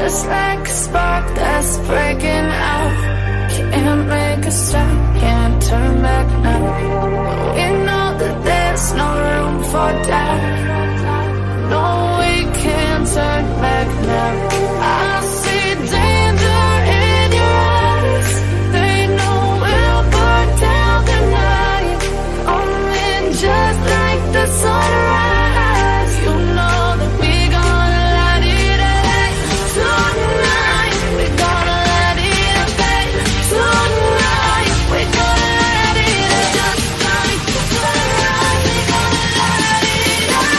Just like a spark that's breaking out. Can't make a stop, can't turn back now. We know that there's no room for doubt. No, we can't turn back now. I see danger in your eyes. They know we'll burn down the night. Coming just like the sunrise. You know that we gonna light it up tonight. We gonna light it up tonight. We gonna light it up just like the sunrise. We gonna light it up.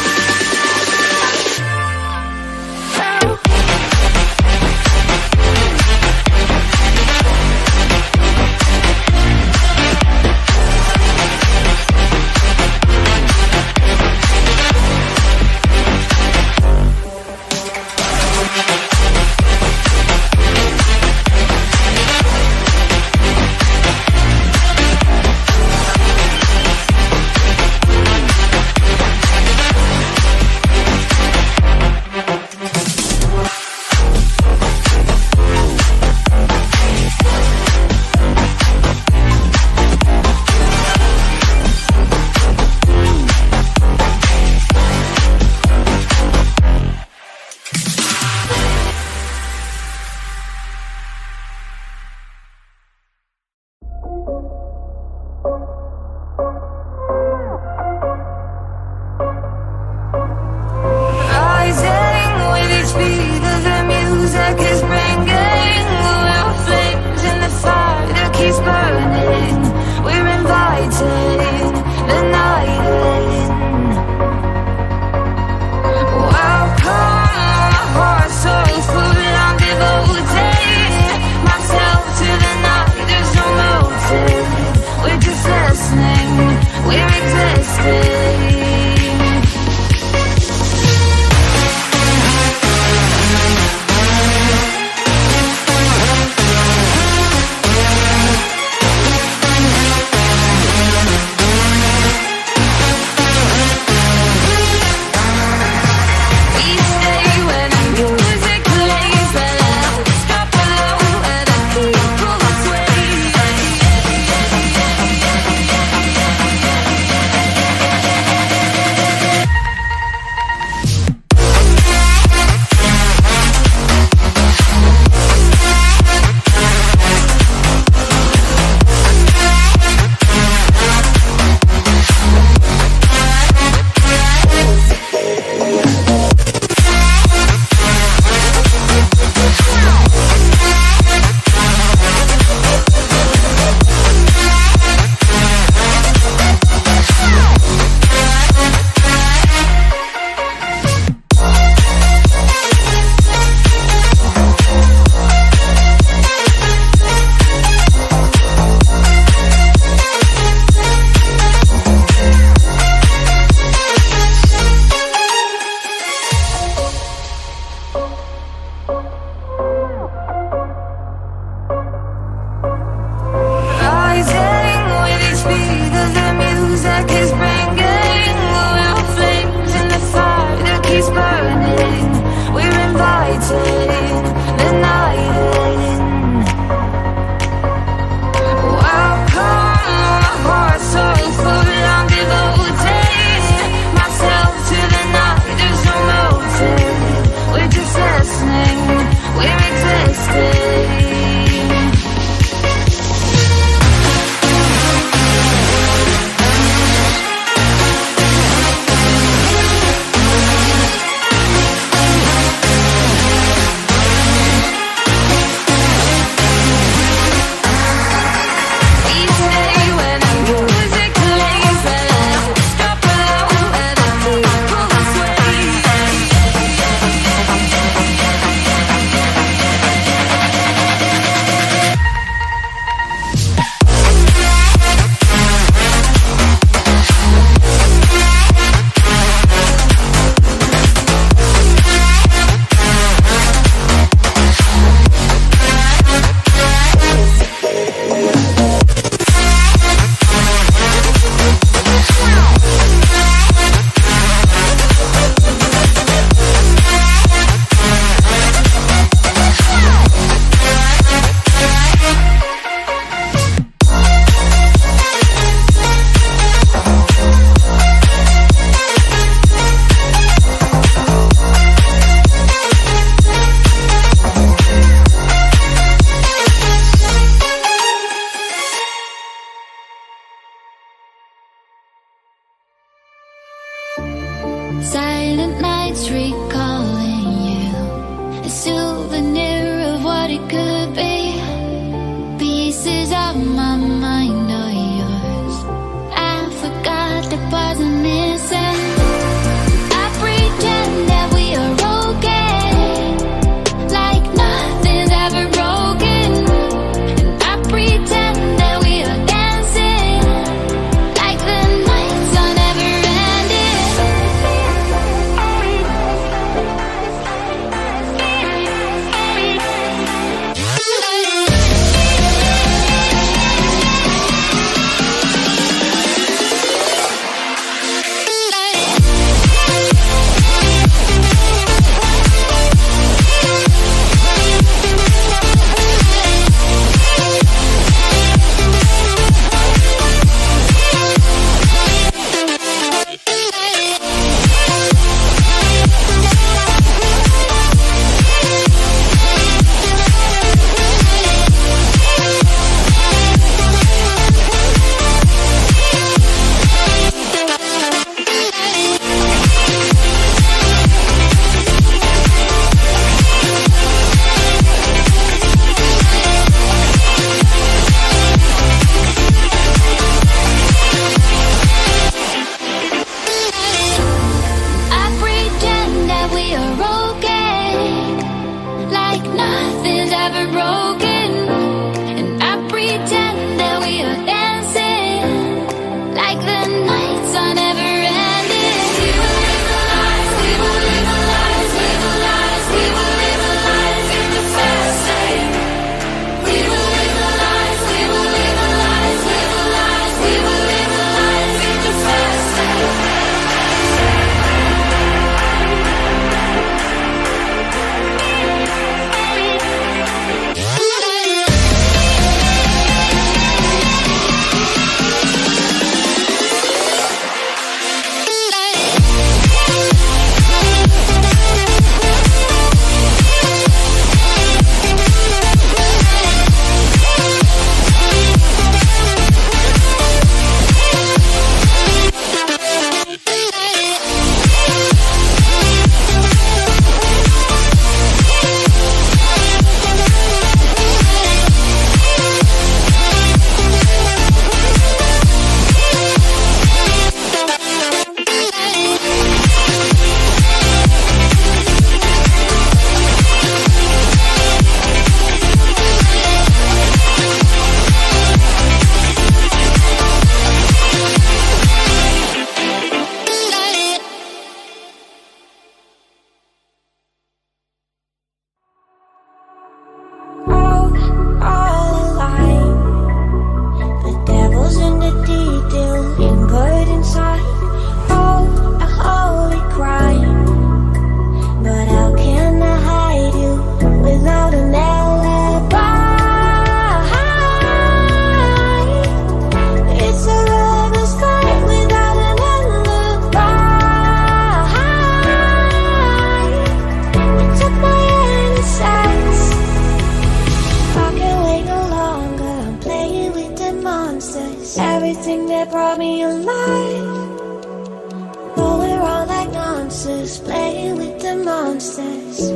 playing with the monsters.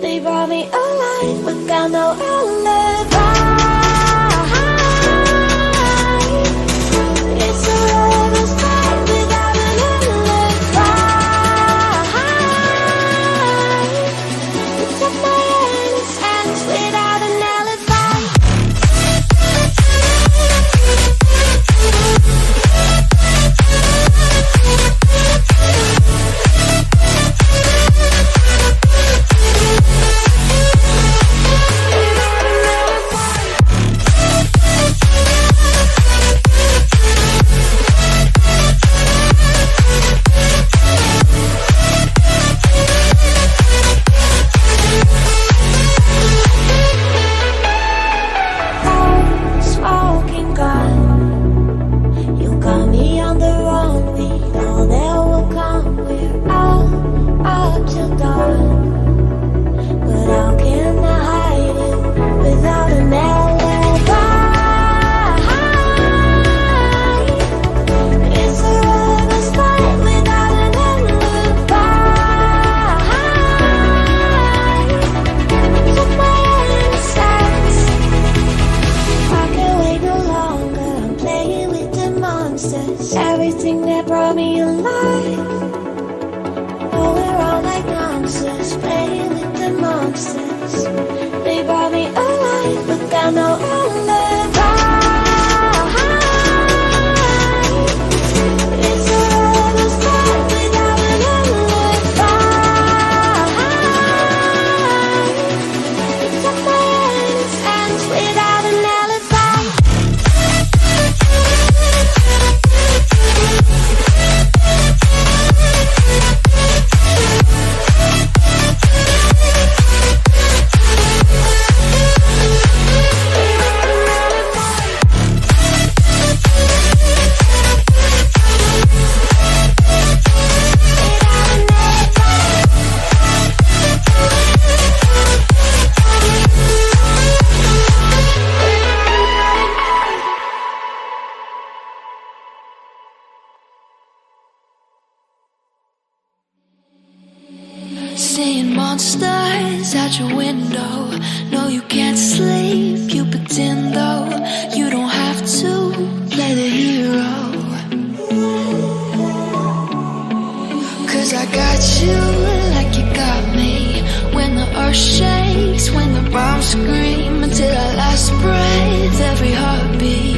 They brought me alive, but got no alibi. It's a lover's fight without an alibi. It's up my innocence without an alibi. Smoking gun, you got me on the run. We know that will come. We're out up till dawn. But how can I hide it without an alibi? It's a lover's fight without an alibi. Took my innocence. I can't wait no longer. I'm playing with the monsters. Everything that brought me alive. Oh, we're all like monsters, playing with the monsters. They brought me alive, but got no alibi. It's a lover's fight without an alibi. It's up my innocence without an alibi. Seeing monsters out your window. No, you can't sleep, you pretend though. You don't have to play the hero. 'Cause I got you like you got me. When the earth shakes, when the bombs scream, until our last breath, every heartbeat.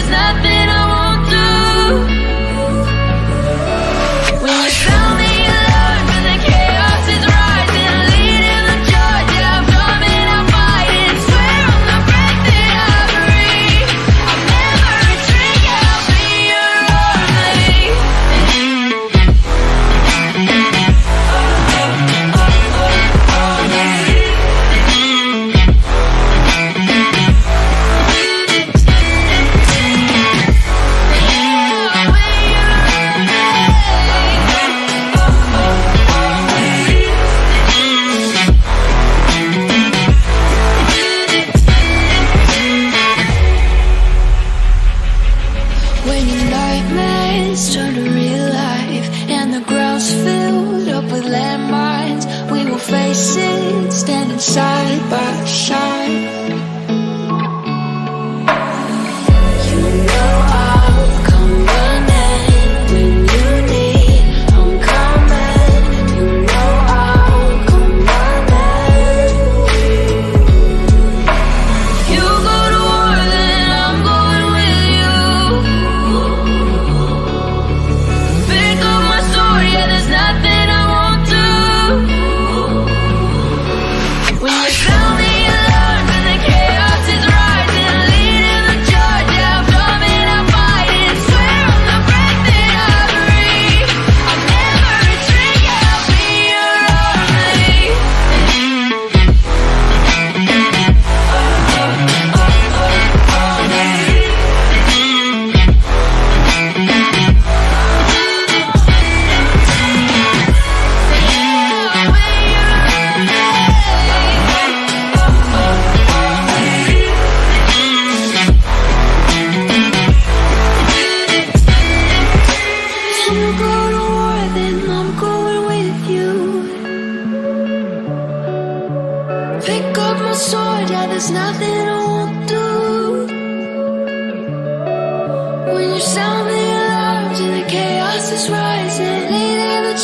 Nothing I won't do.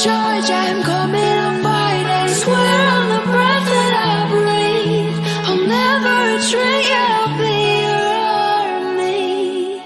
charge, I'm coming up fighting. Swear on the breath that I breathe, I'll never retreat, yeah, I'll be your army.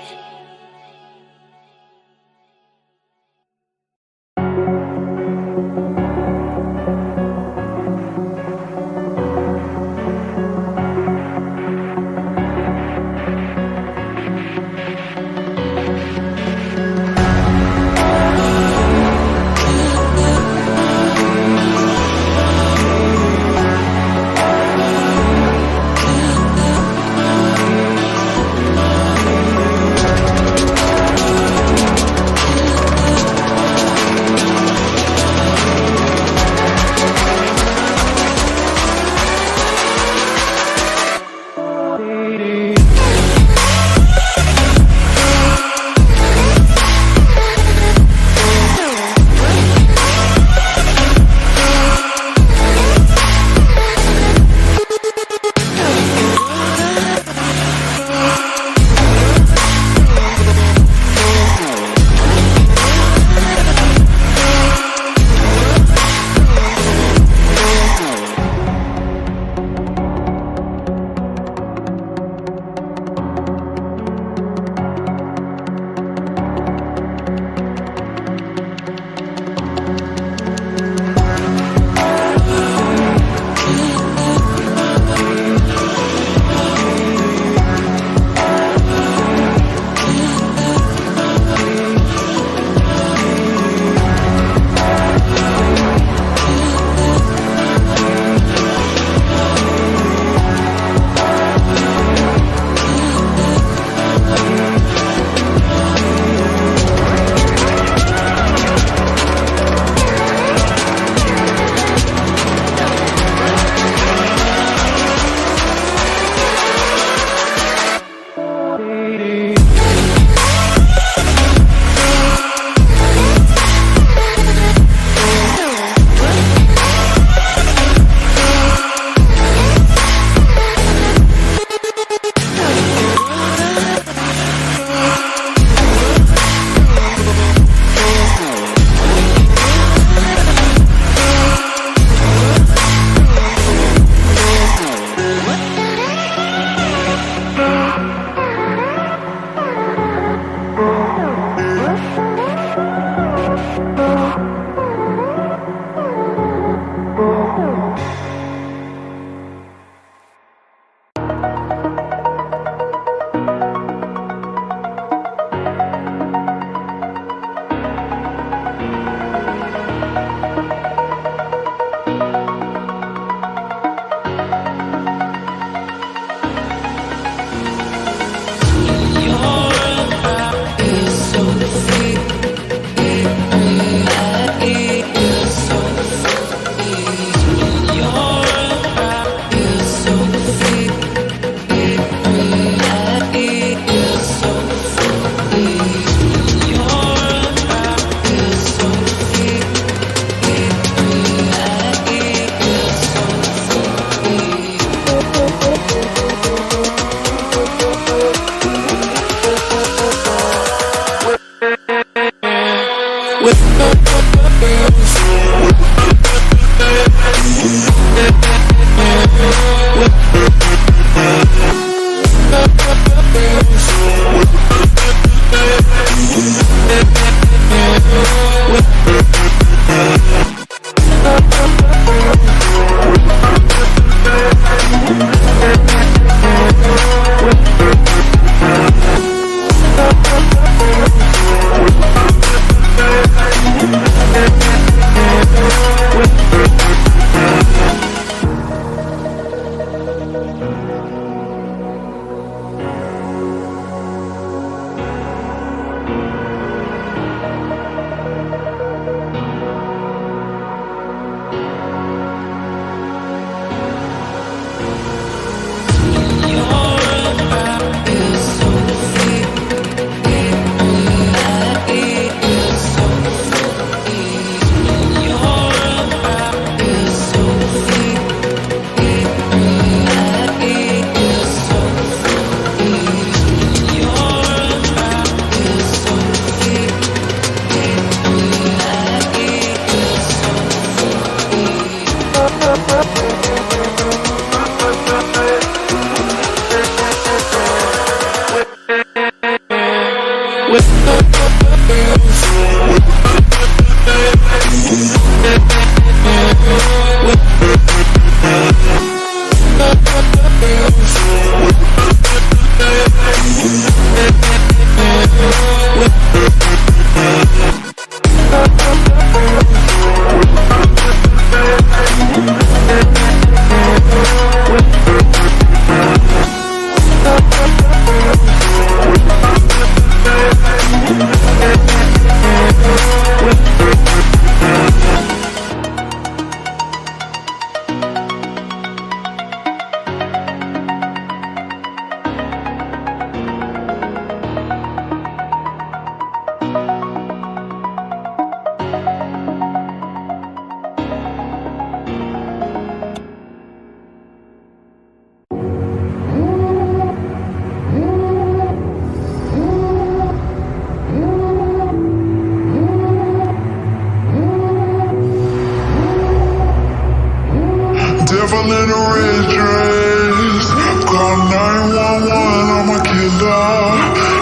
killer.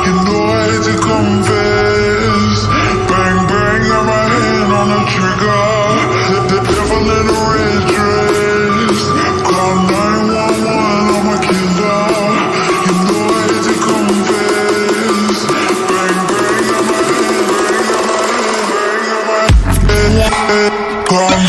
You know I hate to confess. Bang bang, got my hand on the trigger. The devil in a red dress. Call 911, I'm a killer. You know I hate to confess. Bang bang, got my hand. Call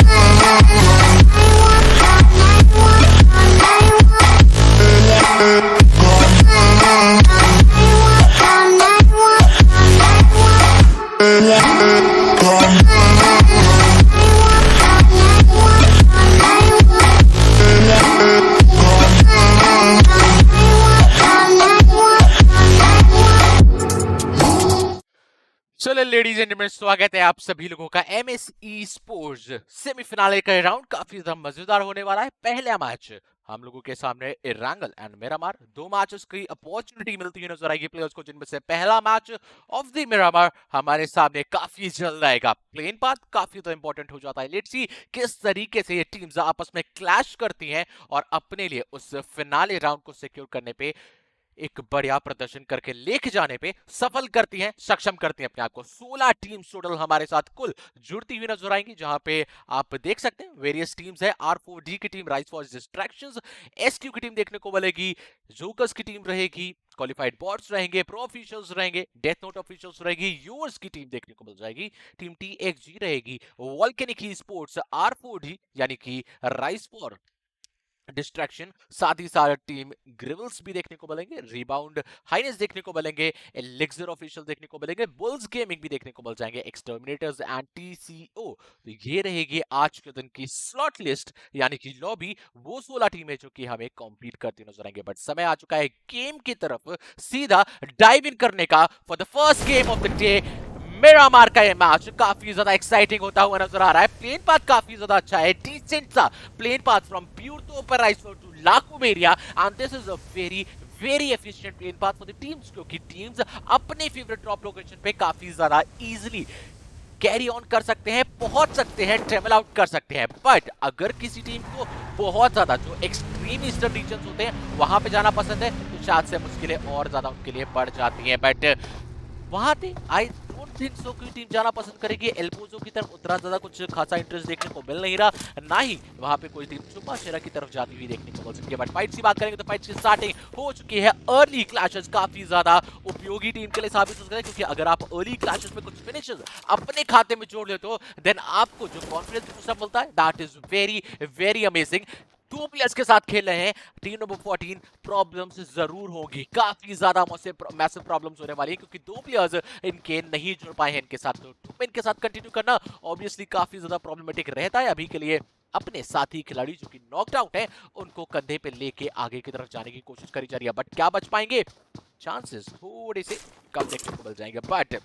चलो ladies and gentleman, स्वागत है आप सभी लोगों का MSE sports semi-finale का round काफी ज्यादा मजेदार होने वाला है। पहला मैच हम लोगों के सामने इरांगल एंड मिरामार, दो मैचेस की अपॉर्चुनिटी मिलती है नजर आएगी प्लेयर्स को, जिनमें से पहला मैच ऑफ द मिरामार हमारे सामने काफी जल्द आएगा। प्लेन पाथ काफी तो इंपॉर्टेंट हो जाता है। लेट्स सी किस तरीके से ये टीम्स आपस में क्लैश करती हैं और अपने लिए उस फिनाले राउंड को सिक्योर करने पे एक बढ़िया प्रदर्शन करके लेके जाने पे सफल करती हैं, सक्षम करती हैं अपने आप को। 16 टीम्स टोटल हमारे साथ कुल जुड़ती हुई नजर आएंगी, जहां पे आप देख सकते हैं वेरियस टीम्स है। R4D की team rise for distractions, SQ की टीम देखने को मिलेगी, जोकर्स की टीम रहेगी, क्वालिफाइड बॉट्स रहेंगे, प्रो ऑफिशियल्स रहेंगे, डेथ नोट ऑफिशियल्स रहेगी, यूअर्स की टीम देखने को मिल जाएगी, टीम TXG रहेगी, वॉल्केनिक स्पोर्ट्स R4D यानी कि राइज फॉर डिस्ट्रैक्शन, साथ ही साथ टीम ग्रिवल्स भी देखने को मिलेंगे, रिबाउंड हाइनेस देखने को मिलेंगे, एलिक्सर ऑफिशियल देखने को मिलेंगे, बुल्स गेमिंग भी देखने को मिल जाएंगे, एक्सटर्मिनेटर्स एंड TCO। तो ये रहेगी आज के दिन की स्लॉट लिस्ट यानी कि लॉबी, वो 16 टीमें जो कि हमें कॉम्पीट करती नजर आएंगे। बट समय आ चुका है गेम की तरफ सीधा डाइव इन करने का for the first game of the day. Miramar का ये मैच काफी ज्यादा एक्साइटिंग होता हुआ नजर आ रहा है। प्लेन पाथ काफी ज्यादा अच्छा है, डिसेंट सा plane path from Puerto Paraiso to La Cobreria, and this is a very efficient plane path for the teams, क्योंकि टीम्स अपने फेवरेट ड्रॉप लोकेशन पे काफी ज्यादा इजीली कैरी ऑन कर सकते हैं, पहुंच सकते हैं, ट्रेवल आउट कर सकते हैं। बट अगर किसी टीम को बहुत ज्यादा जो एक्सट्रीम ईस्टर्न रीजन होते हैं वहां पे जाना पसंद है, तो शायद से मुश्किलें और ज्यादा उनके लिए बढ़ जाती हैं। बट वहां पे आई डोंट थिंक सो कि टीम जाना पसंद करेगी। एल्पोजो की तरफ उतना ज्यादा कुछ खासा इंटरेस्ट देखने को मिल नहीं रहा, ना ही वहां पे कोई टीम चुपा शेरा की तरफ जाती हुई देखने को मिल सकती है। बट फाइट्स की बात करेंगे तो फाइट्स की स्टार्टिंग हो चुकी है। अर्ली क्लैशेस काफी ज्यादा उपयोगी टीम के लिए साबित हो सकते हैं, क्योंकि अगर आप अर्ली क्लैशेस में कुछ फिनिशेस अपने खाते में जोड़ लेते हो, देन आपको जो कॉन्फिडेंस बूस्टअप मिलता है दैट इज वेरी अमेजिंग। दो प्लेयर्स के साथ खेल रहे हैं, टीम नंबर 14, प्रॉब्लम्स जरूर होगी, काफी ज्यादा मैसिव प्रॉब्लम्स होने वाली है, क्योंकि दो प्लेयर्स इनके नहीं जुड़ पाए हैं इनके साथ। तो इनके साथ कंटिन्यू करना ऑब्वियसली काफी ज्यादा प्रॉब्लमेटिक रहता है अभी के लिए। अपने साथी खिलाड़ी जो कि नॉकड आउट है उनको कंधे पे लेके आगे की तरफ जाने की कोशिश करी जा रही है, बट क्या बच पाएंगे? चांसेस थोड़े से कम देखने को मिल जाएंगे। बट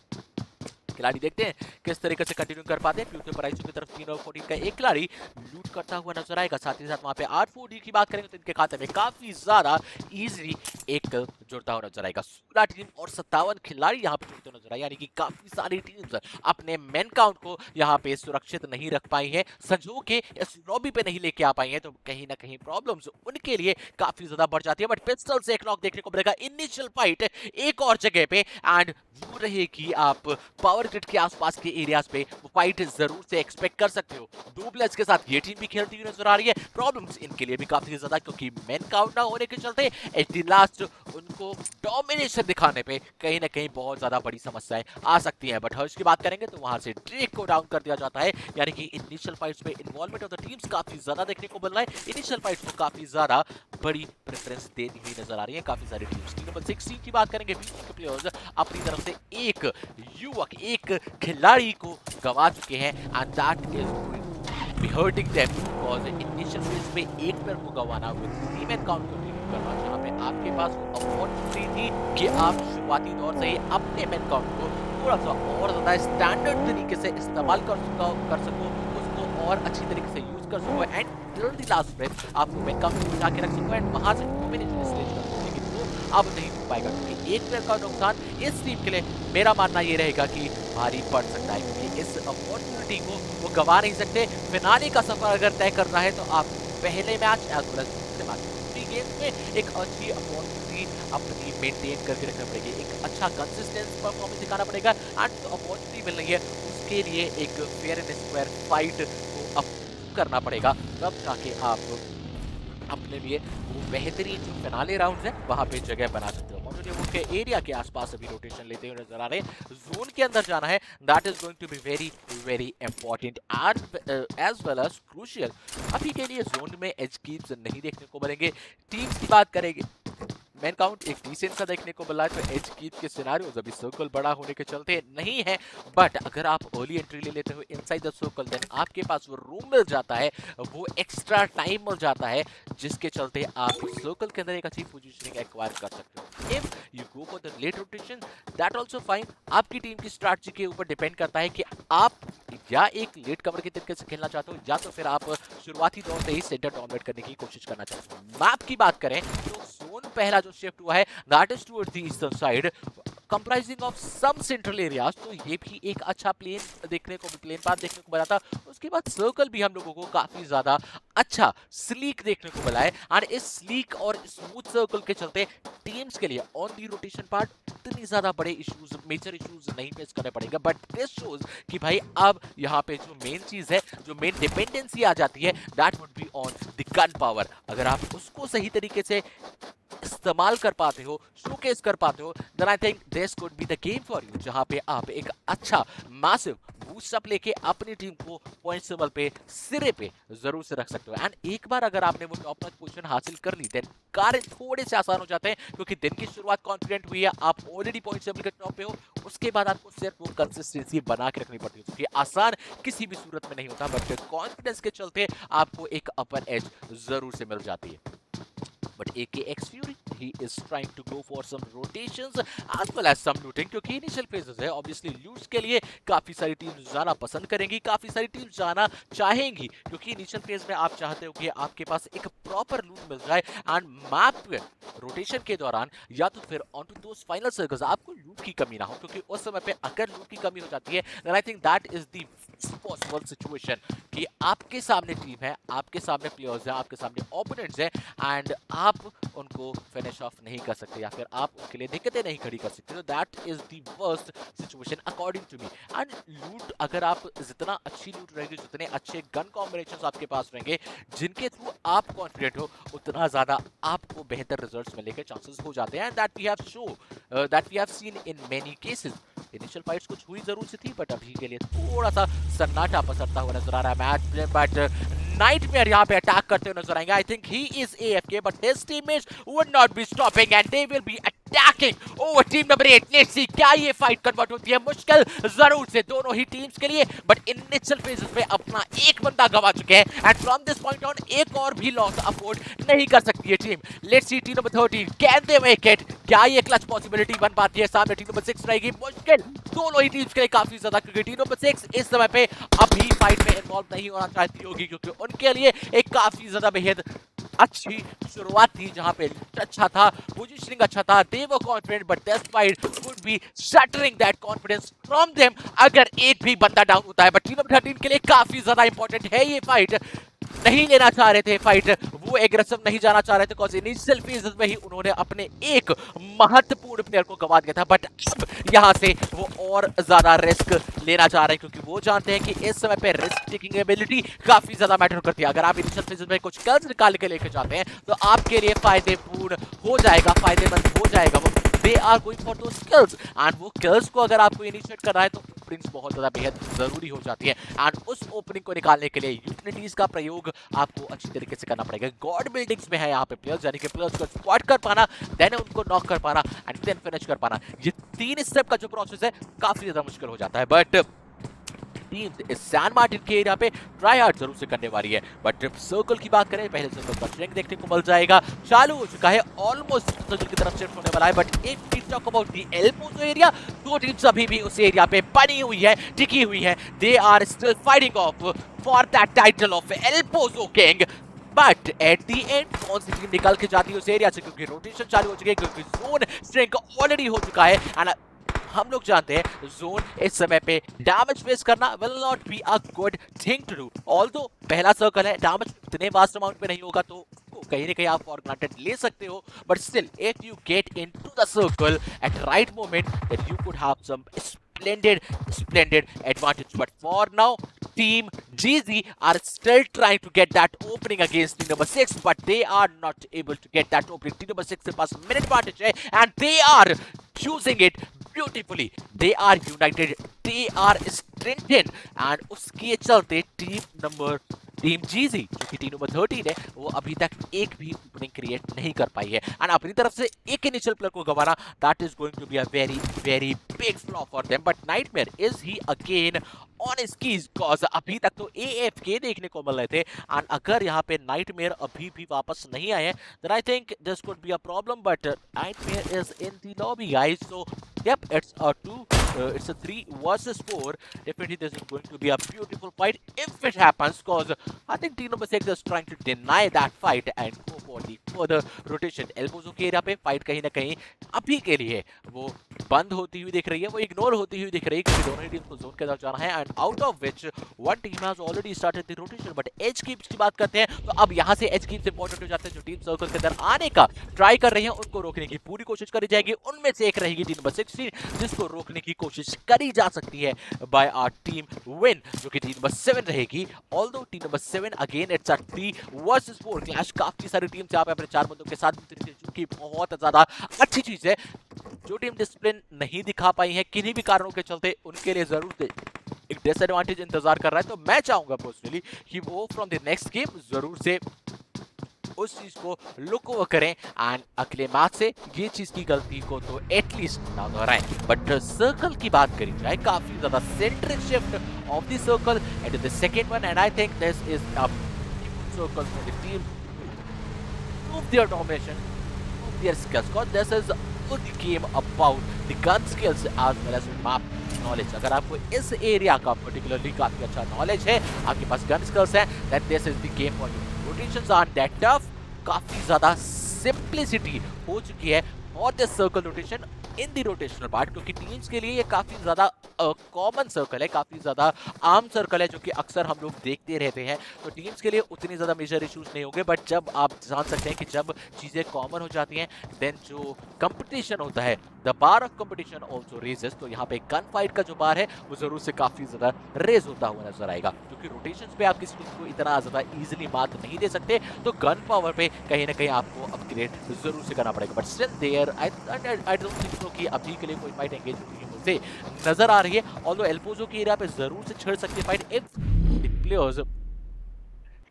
खिलाड़ी देखते हैं किस तरीके से कंटिन्यू कर पाते हैं। प्यूर्तो पैराइसो की तरफ 3 और 14 का एक खिलाड़ी लूट करता हुआ नजर आएगा। साथ ही साथ वहां पे R4D की बात करेंगे तो इनके खाते में काफी ज्यादा इजीली एक जुड़ता हुआ नजर आएगा। 16 टीम और 57 खिलाड़ी यहाँ पे जुड़ते नजर आए, यानी कि काफी सारी टीम्स अपने मेन काउंट को यहाँ पे सुरक्षित नहीं रख पाई है, संजो के इस लॉबी पे नहीं लेके आ पाई है, तो कहीं ना कहीं प्रॉब्लम्स उनके लिए काफी ज्यादा बढ़ जाती है। बट पिस्टल से एक नॉक देखने को मिलेगा। इनिशियल फाइट एक और जगह पे, एंड वो रहेगी आप पावर ग्रिड के आसपास के एरियाज पे, वो फाइट जरूर से एक्सपेक्ट कर सकते हो। दो प्लेयर्स के साथ ये टीम भी खेलती हुई नजर आ रही है। प्रॉब्लम्स इनके लिए भी काफी ज्यादा, क्योंकि मेन काउंट ना होने के चलते एट द लास्ट उनको डोमिनेशन दिखाने पे कहीं ना कहीं बहुत ज्यादा बड़ी समस्याएं आ सकती हैं। बट हर्ष की बात करेंगे तो वहां से ड्रेक को डाउन कर दिया जाता है, यानी कि इनिशियल फाइट्स में इन्वॉल्वमेंट ऑफ द टीम्स काफी ज्यादा देखने को मिल रहा है। इनिशियल फाइट्स को काफी ज्यादा बड़ी प्रेफरेंस देती हुई नजर आ रही है काफी सारी टीम्स। टीम नंबर 16 की बात करेंगे, बीच के प्लेयर्स अपनी तरफ से एक युवक, एक खिलाड़ी को गवा चुके हैं, and that is be hurting them because initial phase में एक प्लेयर को गवाना विद टीम अकाउंट को रिव्यू करना, जहां पे आपके पास वो अपॉर्चुनिटी थी कि आप शुरुआती दौर से ही अपने मेन काउंट को थोड़ा सा और ज्यादा स्टैंडर्ड तरीके से इस्तेमाल कर सको, उसको और अच्छी तरीके से यूज कर सको, एंड टिल द लास्ट में आपको मेन काउंट को बचा के रख सको, एंड वहां से डोमिनेशन स्टेज कर सको। लेकिन वो अब नहीं हो पाएगा, क्योंकि एक प्लेयर का नुकसान इस टीम के लिए मेरा मानना ये रहेगा कि भारी पड़ सकता है, क्योंकि इस अपॉर्चुनिटी को वो गवा नहीं सकते। फिनाले का सफर अगर तय करना है तो आप पहले मैच एज वेल एज दूसरे मैच, 3 गेम्स में एक अच्छी अपॉर्चुनिटी कंसिस्टेंसी अपनी मेंटेन करके रखना पड़ेगी, एक अच्छा कंसिस्टेंट परफॉर्मेंस दिखाना पड़ेगा एंड जो अपॉर्चुनिटी मिल रही है उसके लिए एक फेयर एंड स्क्वायर फाइट को अप्रूव करना पड़ेगा, तब जाके आप अपने लिए वो बेहतरीन जो फिनाले राउंड्स है वहां पे जगह बना सकते हो। मुझे वो के एरिया के आसपास अभी रोटेशन लेते हुए नजर आ रहे हैं, जोन के अंदर जाना है, that is going to be very very important and as well as crucial. अभी के लिए जोन में एज कीप्स नहीं देखने को मिलेंगे। टीम्स की बात करेंगे, मैन काउंट एक डिसेंट सा देखने को मिला है, तो एज कीप के सिनेरियोज अभी सर्कल बड़ा होने के चलते नहीं है, बट अगर आप अर्ली एंट्री ले लेते हो इनसाइड द सर्कल देन आपके पास वो रूम मिल जाता है, वो एक्स्ट्रा टाइम मिल जाता है, जिसके चलते आप सर्कल के अंदर एक अच्छी पोजीशनिंग एक्वायर कर सकते हो। If you go for the late rotation that also fine, आपकी टीम की स्ट्रैटेजी के ऊपर डिपेंड करता है कि आप या एक लेट कवर के तरीके से खेलना चाहते हो या तो फिर आप शुरुआती दौर से ही सेंटर डोमिनेट करने की कोशिश करना चाहते हो। मैप की बात करें तो जोन पहला जो शिफ्ट हुआ है that is towards the eastern side comprising of some central areas, तो ये भी एक अच्छा प्लेन पाथ देखने को मिला था। उसके बाद सर्कल भी हम लोगों को काफी ज्यादा अच्छा स्लीक देखने को मिला है एंड इस स्लीक और स्मूथ सर्कल के चलते टीम्स के लिए ऑन दी रोटेशन पार्ट इतनी ज्यादा बड़े इश्यूज मेजर इश्यूज नहीं फेस करने पड़ेंगे, बट दिस शोज कि भाई अब यहाँ पे जो मेन चीज है, जो मेन डिपेंडेंसी आ जाती है that would be on the gun power. अगर आप उसको सही तरीके से इस्तेमाल कर पाते हो, शोकेस कर पाते हो, then I think this could be the game for you, जहां पे आप एक अच्छा मैसिव बूस्ट अप लेके अपनी टीम को पॉइंट टेबल पे सिरे पे जरूर से रख सकते हो। एंड एक बार अगर आपने वो टॉप नॉच पोजीशन हासिल कर ली देन कार्य थोड़े से आसान हो जाते हैं, क्योंकि दिन की शुरुआत कॉन्फिडेंट हुई है, आप ऑलरेडी पॉइंट टेबल के टॉप पे हो, उसके बाद आपको सिर्फ वो कंसिस्टेंसी बना के रखनी पड़ती है, क्योंकि आसान किसी भी सूरत में नहीं होता, बट कॉन्फिडेंस के चलते आपको एक अपर एज जरूर से मिल जाती है। But AKX Fury, he is trying to go for some rotations as well as some looting, क्योंकि इनिशियल फेजेस है, ऑब्वियसली लूट्स के लिए काफी सारी टीम्स जाना पसंद करेंगी, काफी सारी टीम्स जाना चाहेंगी, क्योंकि इनिशियल फेज में आप चाहते हो कि आपके पास एक प्रॉपर लूट मिल जाए एंड मैप रोटेशन के दौरान या तो फिर on to those final circles आपको लूट की कमी ना हो, क्योंकि उस समय पे अगर लूट की कमी हो जाती है then I think that is the possible situation कि आपके सामने टीम है, आपके सामने प्लेयर्स हैं, आपके सामने ओपोनेंट्स हैं एंड आप उनको फिनिश ऑफ नहीं कर सकते या फिर आप उनके लिए दिक्कतें नहीं खड़ी कर सकते। तो that is the worst situation according to me. And loot, अगर आप जितना अच्छी लूट रहेगी, जितने अच्छे गन कॉम्बिनेशंस आपके पास रहेंगे, जिनके थ्रू आप कॉन्फिडेंट हो, उतना ज्यादा आपको बेहतर रिजल्ट्स मिलने के चांसेस हो जाते हैं। That we have seen in many cases. Initial fights कुछ हुई जरूर से थी, बट अभी के लिए थोड़ा सा सन्नाटा पसरता हुआ नजर आ रहा है मैच में, बट नाइटमेयर यहाँ पे अटैक करते हुए नजर आएंगे। I think he is AFK, but his teammates would not be stopping and they will be attacking over team number 8। Let's see क्या ये फाइट कन्वर्ट होती है, मुश्किल जरूर से दोनों ही टीम्स के लिए, बट इनिशियल फेजेस में अपना एक बंदा गवा चुके हैं and from this point on एक और भी लॉस अफोर्ड नहीं कर सकती है team. Let's see team number 13 can they make it, क्या ये क्लच पॉसिबिलिटी बन पाती है? सामने टीम नंबर 6 रहेगी, मुश्किल दोनों ही टीम्स के लिए काफी ज्यादा, क्योंकि टीम नंबर 6 इस समय पे अभी फाइट में इन्वॉल्व नहीं होना चाहती होगी, क्योंकि उनके लिए एक काफी ज्यादा बेहद अच्छी शुरुआत थी, जहां पे अच्छा था, पोजीशनिंग अच्छा था, they were confident, but this fight would be shattering that confidence from them अगर एक भी बंदा डाउन होता है। बट टीम नंबर 13 के लिए काफी ज्यादा इंपॉर्टेंट है ये फाइट, नहीं लेना चाह रहे थे फाइट, वो एग्रेसिव नहीं जाना चाह रहे थे, बिकॉज़ इनिशियल फेजेस में ही उन्होंने अपने एक महत्वपूर्ण प्लेयर को गंवा दिया था, बट अब यहां से वो और ज्यादा रिस्क लेना चाह रहे हैं, क्योंकि वो जानते हैं कि इस समय पे रिस्क टेकिंग एबिलिटी काफी ज्यादा मैटर करती है। अगर आप इनिशियल फेजेस में कुछ किल्स निकाल के लेके जाते हैं तो आपके लिए फायदेपूर्ण हो जाएगा, फायदेमंद हो जाएगा वो। They are going for those kills and वो किल्स को अगर आपको इनिशिएट करना है तो ओपनिंग्स बहुत ज्यादा बेहद जरूरी हो जाती है एंड उस ओपनिंग को निकालने के लिए यूटिलिटीज का प्रयोग आपको अच्छी तरीके से करना पड़ेगा। गॉड बिल्डिंग्स में है यहाँ पे प्लेयर्स, यानी कि प्लेयर्स को स्पॉट कर पाना, देन उनको नॉक कर पाना एंड देन फिनिश कर पाना, ये 3 स्टेप का जो प्रोसेस है काफी ज्यादा मुश्किल हो जाता है। बट टीम इस सैन मार्टिन के एरिया पे ट्राई हार्ड जरूर से करने वाली है, बट सर्कल की बात करें, पहले सर्कल का श्रिंक देखने को मिल जाएगा, चालू हो चुका है, ऑलमोस्ट सर्कल की तरफ शिफ्ट होने वाला है। But if we talk about the El Pozo area, दो टीम्स अभी भी उस एरिया पे बनी हुई है, टिकी हुई है, they are still fighting off for that title of एल्पोजो king. But at the end कौन सी टीम निकल के जाती है उस एरिया से, क्योंकि रोटेशन चालू हो चुकी है, क्योंकि जोन श्रिंक ऑलरेडी हो चुका है एंड हम लोग जानते हैं जोन इस समय पे डैमेज फेस करना will not be a good thing to do. Although पहला सर्कल है, डैमेज इतने वास्ट अमाउंट पे नहीं होगा तो कहीं ना कहीं आप फॉर ग्रांटेड ले सकते हो, but still if you get into the circle at right moment then you could have some splendid advantage. But for now, Team GZ are still trying to get that opening against team number 6, but they are not able to get that opening. Team number 6 के पास minute advantage है and they are using it beautifully. They are united, they are stringent, and उसके चलते team GZ जो कि team number 13 है वो अभी तक एक भी ओपनिंग क्रिएट नहीं कर पाई है एंड अपनी तरफ से एक इनिशियल प्लेयर को गंवाना that is going to be a very big flaw for them. But nightmare is he again on his keys cause अभी तक तो AFK देखने को मिल रहे थे एंड अगर यहाँ पे नाइटमेयर अभी भी वापस नहीं आए then I think this could be a problem. But nightmare is in the lobby guys, so yep, it's a 3 versus 4. Definitely this is going to be a beautiful fight if it happens, cause I think team number 6 is trying to deny that fight and go for the further rotation. Elbows के area पे fight कहीं ना कहीं अभी के लिए वो बंद होती हुई दिख रही है, वो इग्नोर होती हुई दिख रही है क्योंकि दोनों ही टीम को जोन के अंदर जाना है and out of which one team has already started the rotation. But as keeps की बात करते हैं तो अब यहाँ से एज कीप्स इंपॉर्टेंट हो जाते हैं. जो टीम सर्कल के अंदर आने का ट्राई कर रही है उनको रोकने की पूरी कोशिश करी जाएगी. उनमें से एक रहेगी टीम नंबर 16 जिसको रोकने की कोशिश करी जा सकती है बाय आवर टीम विन जो कि टीम नंबर 7 रहेगी. Although team number 7 again it's a 3 versus 4 clash. काफी सारी टीम्स यहाँ पे अपने 4 बंदों के साथ जो कि बहुत ज्यादा अच्छी चीज है. जो टीम डिसिप्लिन नहीं दिखा पाई है किन्हीं भी कारणों के चलते उनके लिए जरूर एक डिसएडवांटेज इंतजार कर रहा है. तो मैं चाहूंगा पर्सनली कि वो फ्रॉम द नेक्स्ट गेम जरूर से उस चीज को लुक ओवर करें एंड अगले मैच से ये चीज की गलती को तो एटलीस्ट ना दोहराएं. बट सर्कल की बात करी जाए काफी ज्यादा centric shift of the circle and the second one and I think this is a circle for the team prove their domination, prove their skills, because this is the game about the gun skills as well as map knowledge. अगर आपको इस area का particularly काफी अच्छा knowledge है, आपके पास gun skills है, then this is the game for you. Rotations aren't that tough, काफी ज्यादा सिंप्लिसिटी हो चुकी है और this circle rotation in the rotational part क्योंकि टीम्स के लिए ये काफी ज्यादा कॉमन सर्कल है, काफी ज्यादा आम सर्कल है जो कि अक्सर हम लोग देखते रहते हैं. तो टीम्स के लिए उतनी ज्यादा मेजर इश्यूज नहीं होंगे. बट जब आप जान सकते हैं कि जब चीजें कॉमन हो जाती हैं देन जो कंपटीशन होता है the bar of competition also raises. तो यहाँ पे गन फाइट का जो बार है वो जरूर से काफी ज्यादा रेज होता हुआ नजर आएगा क्योंकि रोटेशन पे आप किसी टीम को इतना ज्यादा इजिली मात नहीं दे सकते. तो गन पावर पे कहीं ना कहीं आपको अपग्रेड जरूर से करना पड़ेगा. But still there I don't think so कि अभी के लिए कोई फाइट एंगेज से नजर आ रही है. ऑल्दो एल्पोजो की एरिया पे जरूर से छिड़ सकती है fight if the players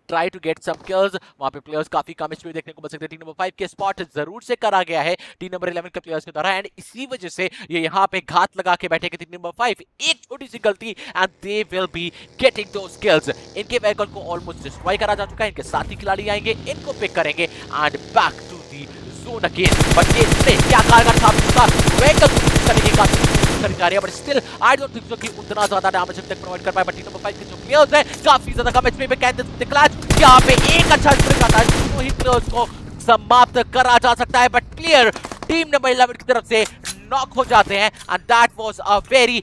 try to get some kills. वहां पे प्लेयर्स काफी कम एचपी देखने को मिल सकते हैं. टीम नंबर 5 के स्पॉट जरूर से करा गया है टीम नंबर 11 के प्लेयर्स के द्वारा एंड इसी वजह से ये यहाँ पे घात लगा के बैठे टीम नंबर 5. एक छोटी सी गलती and they will be getting those kills. इनके व्हीकल को ऑलमोस्ट डिस्ट्रॉय करा जा चुका है. इनके साथी खिलाड़ी आएंगे, इनको पिक करेंगे and back to the zone again. But ये क्या कारगर साबित होता व्हीकल करने की काफी करी जा रही है. But still I don't think so कि उतना ज्यादा डैमेज तक प्रोवाइड कर पाए. बट टीम नंबर 5 के जो प्लेयर्स हैं काफी ज्यादा कम एचपी पे कैन दिस क्लच. यहाँ पे एक अच्छा स्प्रिंग आता है दोनों ही प्लेयर्स को समाप्त करा जा सकता है. बट प्लेयर टीम नंबर 11 की तरफ से नॉक हो जाते हैं and that was a very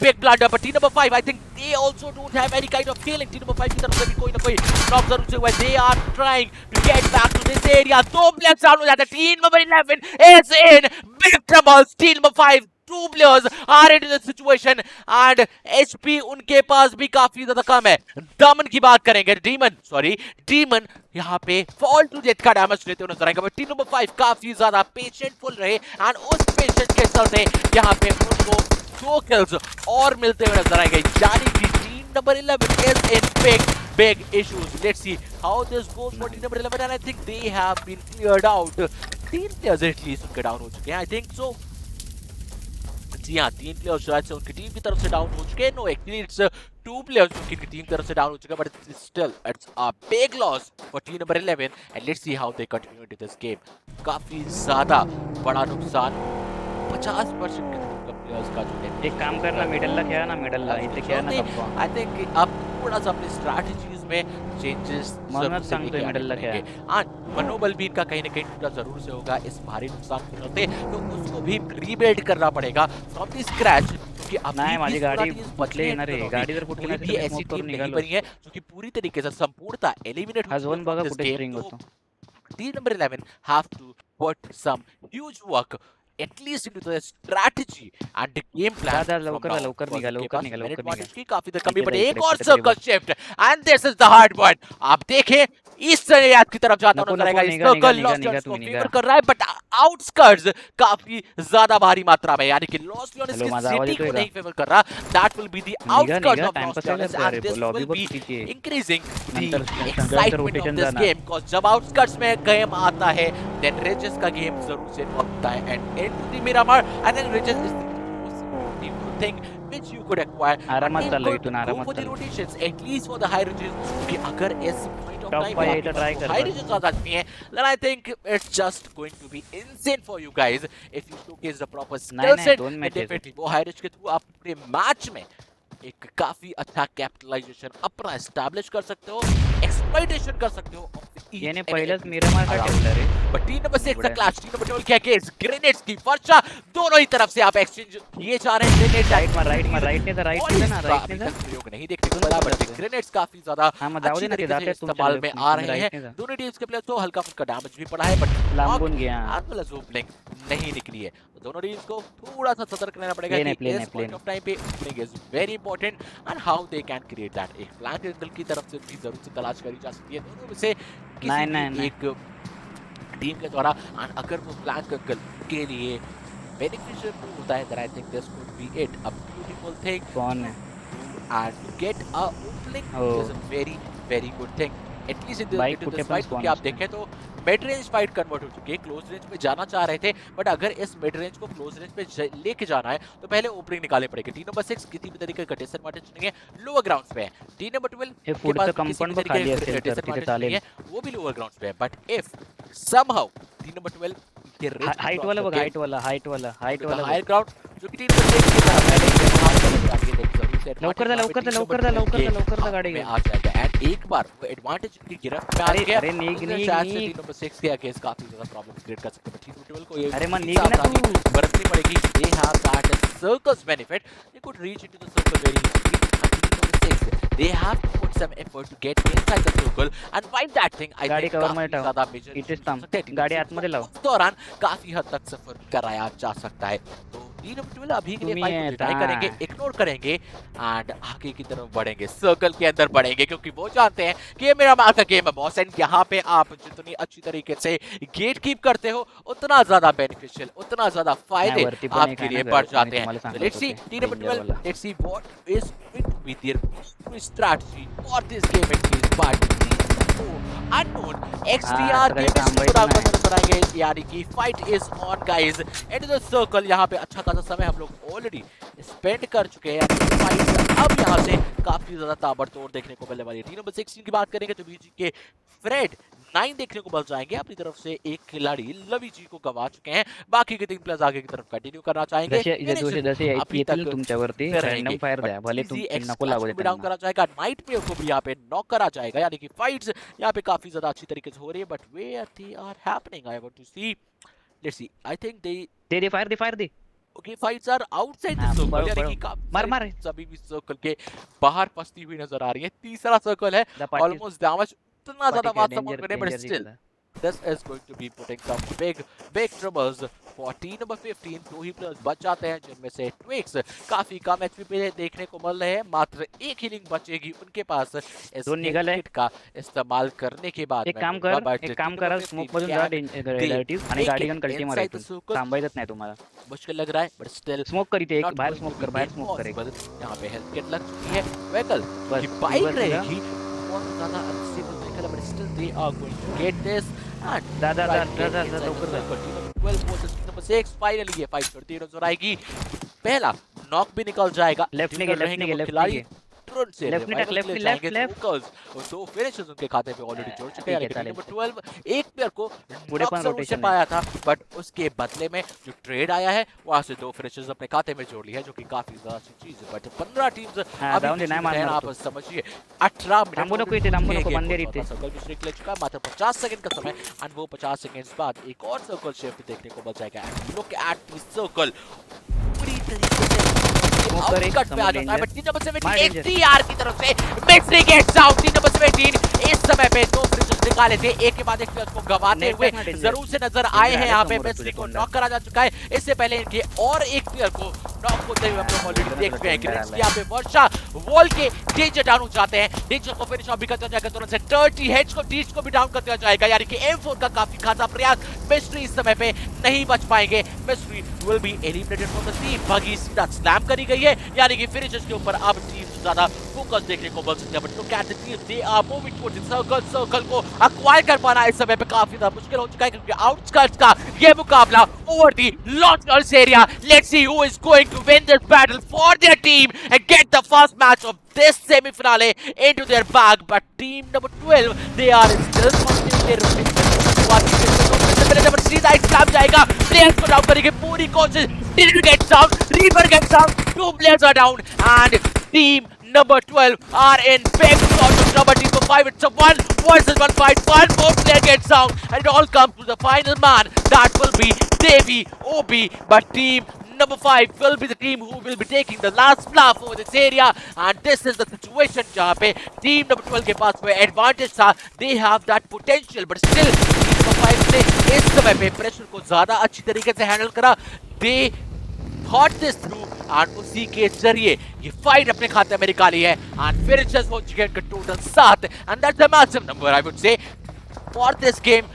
big blunder. But team number 5 I think they also don't have any kind of feeling. team number 5 की तरफ से भी कोई ना कोई नॉक जरूर से हुआ है. They are trying to get back to this area. दो प्लेयर्स डाउन हो जाते हैं. team number 11 is in big trouble. team number 5 two players are into the situation and HP उनके पास भी काफी ज्यादा कम है. दामन की बात करेंगे, डीमन यहाँ पे फॉल टू डेथ का डैमेज लेते हुए नजर आएंगे. बट टीम नंबर 5 काफी ज्यादा पेशेंटफुल रहे एंड उस पेशेंट के चलते यहाँ पे उनको 2 kills और मिलते हुए नजर आएंगे. यानी कि team number 11 is in big issues. Let's see how this goes for team number 11 and I think they have been cleared out. 3 players at least उनके डाउन हो चुके हैं. I think so. जी हाँ, 3 प्लेयर्स शायद से उनकी टीम की तरफ से डाउन हो चुके हैं. नो एक्चुअली इट्स 2 प्लेयर्स उनकी टीम की तरफ से डाउन हो चुके हैं. But still it's a big loss for team number 11 and let's see how they continue to this game. काफी ज्यादा बड़ा नुकसान 50% के प्लेयर्स का जो है. एक काम करना मिडल ला क्या ना मिडल ला इतने क्या ना कब आई थिंक अब थोड़ा सा अपनी स्ट्रेटजीज में चेंजेस मनोबल संग तो मिडल ला क्या हां मनोबल भी इनका कहीं ना कहीं टूटा जरूर से होगा इस भारी नुकसान के चलते. तो उसको भी रीबिल्ड करना पड़ेगा फ्रॉम द स्क्रैच क्योंकि अब नहीं माझी गाड़ी पतले ना रे गाड़ी जर कुठली भी ऐसी टीम नहीं बनी है जो कि पूरी तरीके से संपूर्णता एलिमिनेट हा झोन बघा कुठे स्ट्रिंग होतो. team number 11 have to put some huge work at least into the strategy and the game plan दादा from लवकर now. लवकर Because निघा उनके लवकर पास निघा minute लवकर निघा advantage की काफी तक कमी, but इकडे एक और इकडे circle shift and this is the hard one. आप देखें इस याद की तरफ जाता नको नजर आएगा, नको इस निघा निघा circle निघा lost निघा runs तू को निघा favor कर रहा है, but outskirts काफी ज्यादा भारी मात्रा में, यानी कि lost runs हेलो की माझा आवाज city को येतोय नहीं का favor कर रहा. That will be the निघा outskirts निघा of टाइम lost पास काय runs करतोय and अरे this लॉबी will बघ be कितीची आहे increasing the नंतर नंतर excitement of रोटेशन this जाणार game. Because जब outskirts में गेम आता है, then Regis का गेम जरूर से होता है, and into the Miramar, and then Regis is the most beautiful thing which you could acquire. आरामात And चाललो could इथून go आरामात for the चाललो rotations, at least for the high Regis. कि अगर इस point of top time five पे इथं आपके ट्राय पास कर high बस Regis आ जाती हैं, then I think it's just going to be insane for you guys if you showcase the proper नाही skill नाही set. दोन And मॅचेस definitely वो high Regis के थ्रू आप पूरे मैच में एक काफी अच्छा कैपिटलाइजेशन अपना एस्टैब्लिश कर सकते हो, एक्सप्लॉइटेशन कर सकते हो of each याने and पहिलंच every मिरामार का around. ठेवलं रे But टीम नंबर 6 का उघड्या क्लैश, टीम नंबर 12 क्या केस ग्रेनेड्स की वर्षा दोनों ही तरफ से आप एक्सचेंज किए जा रहे हैं. ग्रेनेड राइट में राइट ने जा अभी तक प्रयोग नहीं देखने को मिला, बट ग्रेनेड्स काफी ज्यादा हाँ मग जाऊ अच्छी दे ना ते तरीके से जाते तुमच्या इस्तेमाल में आ रहे राइट हैं. ने जा दोनों टीम्स के प्लेयर्स को हल्का फुल्का डैमेज भी पड़ा है, बट लांबून गया एज वेल एज ओपनिंग नहीं निकली है. तो दोनों टीम्स को थोड़ा सा सतर्क रहना पड़ेगा प्लेन है कि प्लेन है इस पॉइंट प्लेन ऑफ टाइम पे opening is very important and how they can create that. एक फ्लैंक एंगल की तरफ से भी जरूर से तलाश करी जा सकती है दोनों में से किसी भी एक टीम के द्वारा. एंड अगर वो फ्लैंक एंगल के लिए बेनिफिशियल होता है, then I think this could be it. A beautiful thing कौन है and to get a opening is a very very good thing. At least in bike this कुत्ते fight, पास क्योंकि कौन आप देखें तो मिड रेंज फाइट कन्वर्ट हो चुकी है. क्लोज रेंज में जाना चाह रहे थे, बट अगर इस मिड रेंज को क्लोज रेंज पे लेके जाना है तो पहले ओपनिंग निकालनी पड़ेगी. टीम नंबर 6 किसी भी तरीके का डिसएडवांटेज नहीं है, लोअर ग्राउंड्स पे है. टीम नंबर 12 हे के पास पुढचं किसी भी कंपाऊंड बघ तरीके खाली का असेल तर तिथे डिसएडवांटेज नहीं चालेल है, वो भी लोअर ग्राउंड्स पे है. But if somehow team number 12 के रेंज हाइट वाला बघ हाइट वाला हायर ग्राउंड जो कि टीम नंबर 6 की तरफ पहले ही वहां पर आगे देख जरूर से लवकर जा गाड़ी में आ जाएगा. एंड एक बार वो एडवांटेज की गिरफ्त में आ गया. अरे नीग टीम नंबर 6 के अगेंस्ट काफी ज्यादा प्रॉब्लम क्रिएट कर सकते हैं. टीम नंबर 12 को ये अरे मन नीग ना तू बरतनी पड़ेगी. They have that circles benefit, they could reach into the circle very easily. Team number 6 they have to put some effort to get inside the circle and find that thing. I गाड़ी think cover में काफी ज्यादा major इथेच थांब गाड़ी आतमध्ये लाव उस दौरान काफी हद तक सफर कराया जा सकता है. तो टीम नंबर 12 अभी के लिए तुम्ही फाइट को डिनाई येता. करेंगे, इग्नोर करेंगे एंड आगे की तरफ बढ़ेंगे, सर्कल के अंदर बढ़ेंगे, क्योंकि वो जानते हैं कि ये मेरा मार का गेम है बॉस. एंड यहाँ पे आप जितनी अच्छी तरीके से गेट कीप करते हो उतना ज्यादा बेनिफिशियल, उतना ज्यादा फायदे आपके लिए बढ़ जाते हैं. Let's see team number 12, let's see what is going to be their strategy for this game at least. But unknown XDR के नजर आएंगे, यानी कि fight is on guys. And the circle यहाँ पे अच्छा खासा समय हम लोग ऑलरेडी स्पेंड कर चुके हैं. फाइट अब यहाँ से काफी ज्यादा ताबड़तोड़ देखने को मिलने वाली है. टीम नंबर 16 की बात करेंगे तो बीजी के फ्रेड 9 देखने को मिल जाएंगे. अपनी तरफ से एक खिलाड़ी लवी जी को गवा चुके हैं, बाकी के 3 प्लेयर्स आगे की तरफ कंटिन्यू करना चाहेंगे. येतील तुमच्यावरती रैंडम फायर द्या भले तुम नको लागू दे डाउन करा जाएगा. नाइट पे को भी यहाँ पे नॉक करा जाएगा, यानी कि फाइट्स यहाँ पे काफी ज्यादा अच्छी तरीके से हो रही है. But where they are happening I want to see. Let's see. I think they fire they okay. Fights are outside the circle, यानी कि मार सभी भी सर्कल के बाहर फंसती हुई नजर आ रही है. तीसरा सर्कल है, ऑलमोस्ट डैमेज उतना ज्यादा बात समझ में नहीं, but still this is going to be putting some big troubles for team number 15. 2 he players बच जाते हैं, जिनमें से ट्विक्स काफी कम एचपी पे देखने को मिल रहे हैं. मात्र एक हीलिंग बचेगी उनके पास इस किट का इस्तेमाल करने के बाद. एक काम कर स्मोक मधून जा रिलेटिव्ह आणि गाडी घेऊन कल्टी मारायची. थांबायचं नाही तुम्हाला, मुश्किल लग रहा है बट स्टिल स्मोक करीते एक बाहर स्मोक कर एक. यहाँ पे हेल्थ किट लग चुकी है. व्हीकल की बाइक रहेगी बहुत ज्यादा unstable vehicle, but still they are going to get this. दादा लवकर 12 वर्सेस नंबर 6. फाइनली ये फाइट करती नजर आएगी. पहला नॉक भी निकल जाएगा. लेफ्ट ने तुरंत से लेफ्ट दो फिनिशेस उनके खाते पे ऑलरेडी जोड़ चुके हैं. नंबर 12 एक प्लेयर को पूरे पर रोटेशन पाया था, बट उसके बदले में जो ट्रेड आया है वहां से 2 फिनिशेस अपने खाते में जोड़ लिया है, जो कि काफी ज्यादा अच्छी चीज है. बट 15 टीम्स अभी आप समझिए 18 मिनट सर्कल भी स्ट्रिक ले चुका है. मात्र 50 सेकंड का समय एंड वो 50 सेकंड्स बाद एक और सर्कल शिफ्ट देखने को मिल जाएगा. लुक एट दिस सर्कल पूरी तरीके से कट पे आ जाता है. बट टीम नंबर 17 XDR की तरफ से mix gets out. Team number 17 इस समय पे 2 फिनिशेस निकाले थे। एक के बाद एक प्लेयर को गवाते हुए जरूर से नजर आए हैं। यहाँ पे मिस्ट्री को नॉक करा जा चुका है। इससे पहले इनके और एक प्लेयर को नॉक होते हुए हम लोग ऑलरेडी देख चुके हैं। यहाँ पे वर्षा वॉल के डेंजर डाउन हो जाते हैं। डेंजर को फिनिश ऑफ भी करता जाएगा तुरंत से। 30 हेड्स को टीच को भी डाउन करता जाएगा, यानी कि M4 का काफी खासा प्रयास। मिस्ट्री इस समय पे नहीं बच पाएंगे। Mystery will be eliminated from the team. बगी सीधा स्लैम करी गई है, यानी कि फिनिशर्स के ऊपर अब टीम से ज्यादा फोकस देखने को मिल सकता है। But look at the team, they are moving towards the circle. Circle को एक्वायर कर पाना इस समय पे काफी ज्यादा मुश्किल हो चुका है, क्योंकि आउटस्कर्ट्स का ये मुकाबला over the launchers area. Let's see who is going to win this battle for their team and get the first match of this semi-finale into their bag. But team number 12, they are still continuing their rotation. सीधा एक slam जाएगा, players को down करेंगे पूरी कोशिश। Didn't get down, Reaper gets down, 2 players are down and team number 12 are in big shot of number team for 5. It's a 1 versus 1 fight. One more player gets down and it all comes to the final man. That will be Devi OB. But team number 5 will be the team who will be taking the last laugh over this area, and this is the situation जहाँ पे team number 12 के पास में advantage था. They have that potential, but still team number 5 ने इस समय पे pressure को ज़्यादा अच्छी तरीके से handle करा. They thought this through and उसी के जरिए ये fight अपने खाते में निकाली है, and finishes हो चुके हैं total 7, and that's a massive number I would say for this game.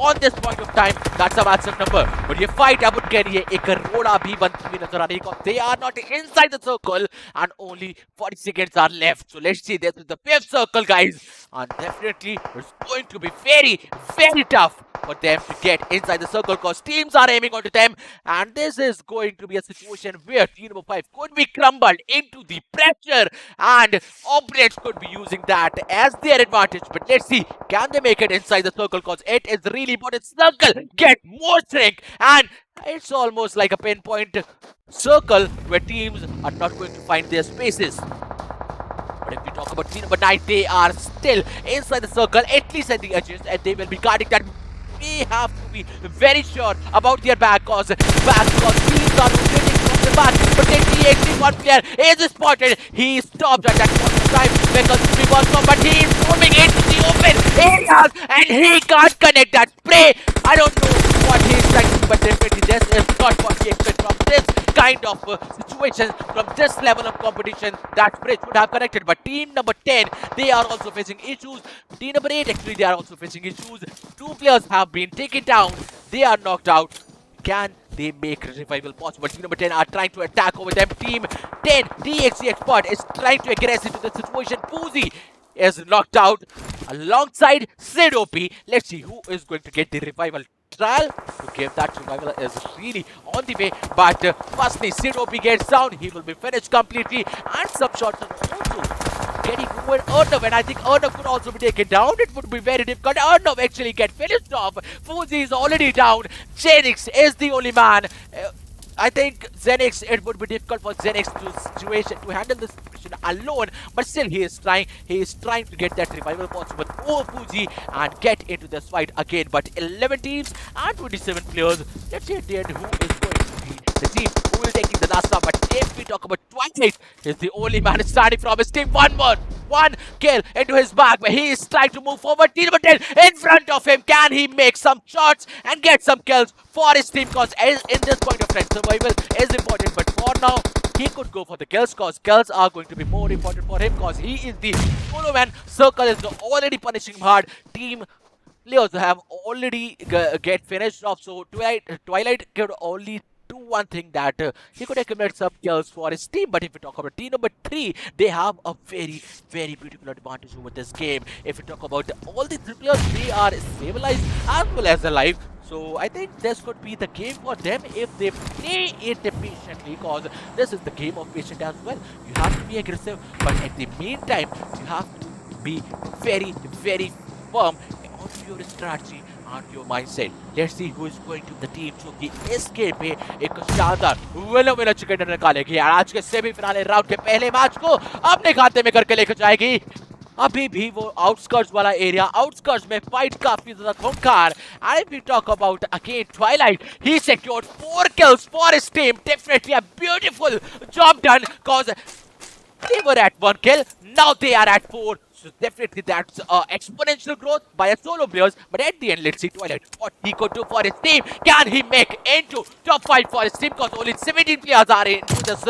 On this point of time, that's a massive number. But ये fight अब उनके लिए एक रोड़ा भी बनती हुई नजर आ रही है. They are not inside the circle and only 40 seconds are left. So let's see, this is the 5th circle, guys, and definitely it's going to be very, very tough for them to get inside the circle because teams are aiming onto them, and this is going to be a situation where team number 5 could be crumbled into the pressure, and opponents could be using that as their advantage. But let's see, can they make it inside the circle because it is really important. Circle get more shrink, and it's almost like a pinpoint circle where teams are not going to find their spaces. But if we talk about team number 9, they are still inside the circle, at least at the edges, and they will be guarding that. We have to be very sure about their back cause teams are rotating from the back. Potentially one player is spotted. He stopped at that point of time because he was from, but he is moving into the open areas and he can't connect that spray. I don't know what he is trying to do, but definitely this is not what we expect from this kind of situation, from this level of competition. That spray should have connected, but team number 10, they are also facing issues. Team number 8, actually, they are also facing issues. 2 players have been taken down. They are knocked out. Can they make revival possible? Team number 10 are trying to attack over them. Team 10, DXC Expert is trying to aggress into the situation. Fuzi is knocked out alongside Sid OP. Let's see who is going to get the revival. Trial to give that revival is really on the way, but firstly Sid OP gets down. He will be finished completely, and some shots are also getting over Arnav, and I think Arnav could also be taken down. It would be very difficult. Arnav actually get finished off. Fuzi is already down. Xenix is the only man. I think Xenix, it would be difficult for Xenix to handle this situation alone, but still he is trying. He is trying to get that revival possible over Fuji and get into this fight again. But 11 teams and 27 players. Let's see at the end who is going to be the team who will take the last round. But if we talk about Twilight, he's the only man starting from his team. One kill into his bag, but he is trying to move forward. Team number 10 in front of him. Can he make some shots and get some kills for his team? Because in this point of time, survival is important. But for now, he could go for the kills because kills are going to be more important for him because he is the solo man. Circle is already punishing him hard. Team players have already get finished off. So Twilight could only do one thing, that he could accumulate some kills for his team. But if we talk about team number 3, they have a very, very beautiful advantage over this game. If we talk about all the 3 players, they are stabilized as well as alive. So I think this could be the game for them if they play it patiently, because this is the game of patience as well. You have to be aggressive, but at the meantime, you have to be very, very firm on your strategy and your mindset. Let's see who is going to the team जो कि इस game पे एक शानदार winner chicken dinner निकालेगी और आज के सेमीफाइनल राउंड के पहले मैच को अपने खाते में करके लेकर जाएगी. अभी भी वो आउटस्कर्ट्स वाला एरिया, आउटस्कर्ट्स में फाइट काफी ज्यादा खूंखार. And if we talk about again Twilight, he secured 4 kills for his team. Definitely a beautiful job done, cause they were at 1 kill, now they are at 4. So definitely that's exponential growth by a solo players. But at the end, let's see Twilight what he could do for his team. Can he make into top 5 for his team? Because only 17 players are into this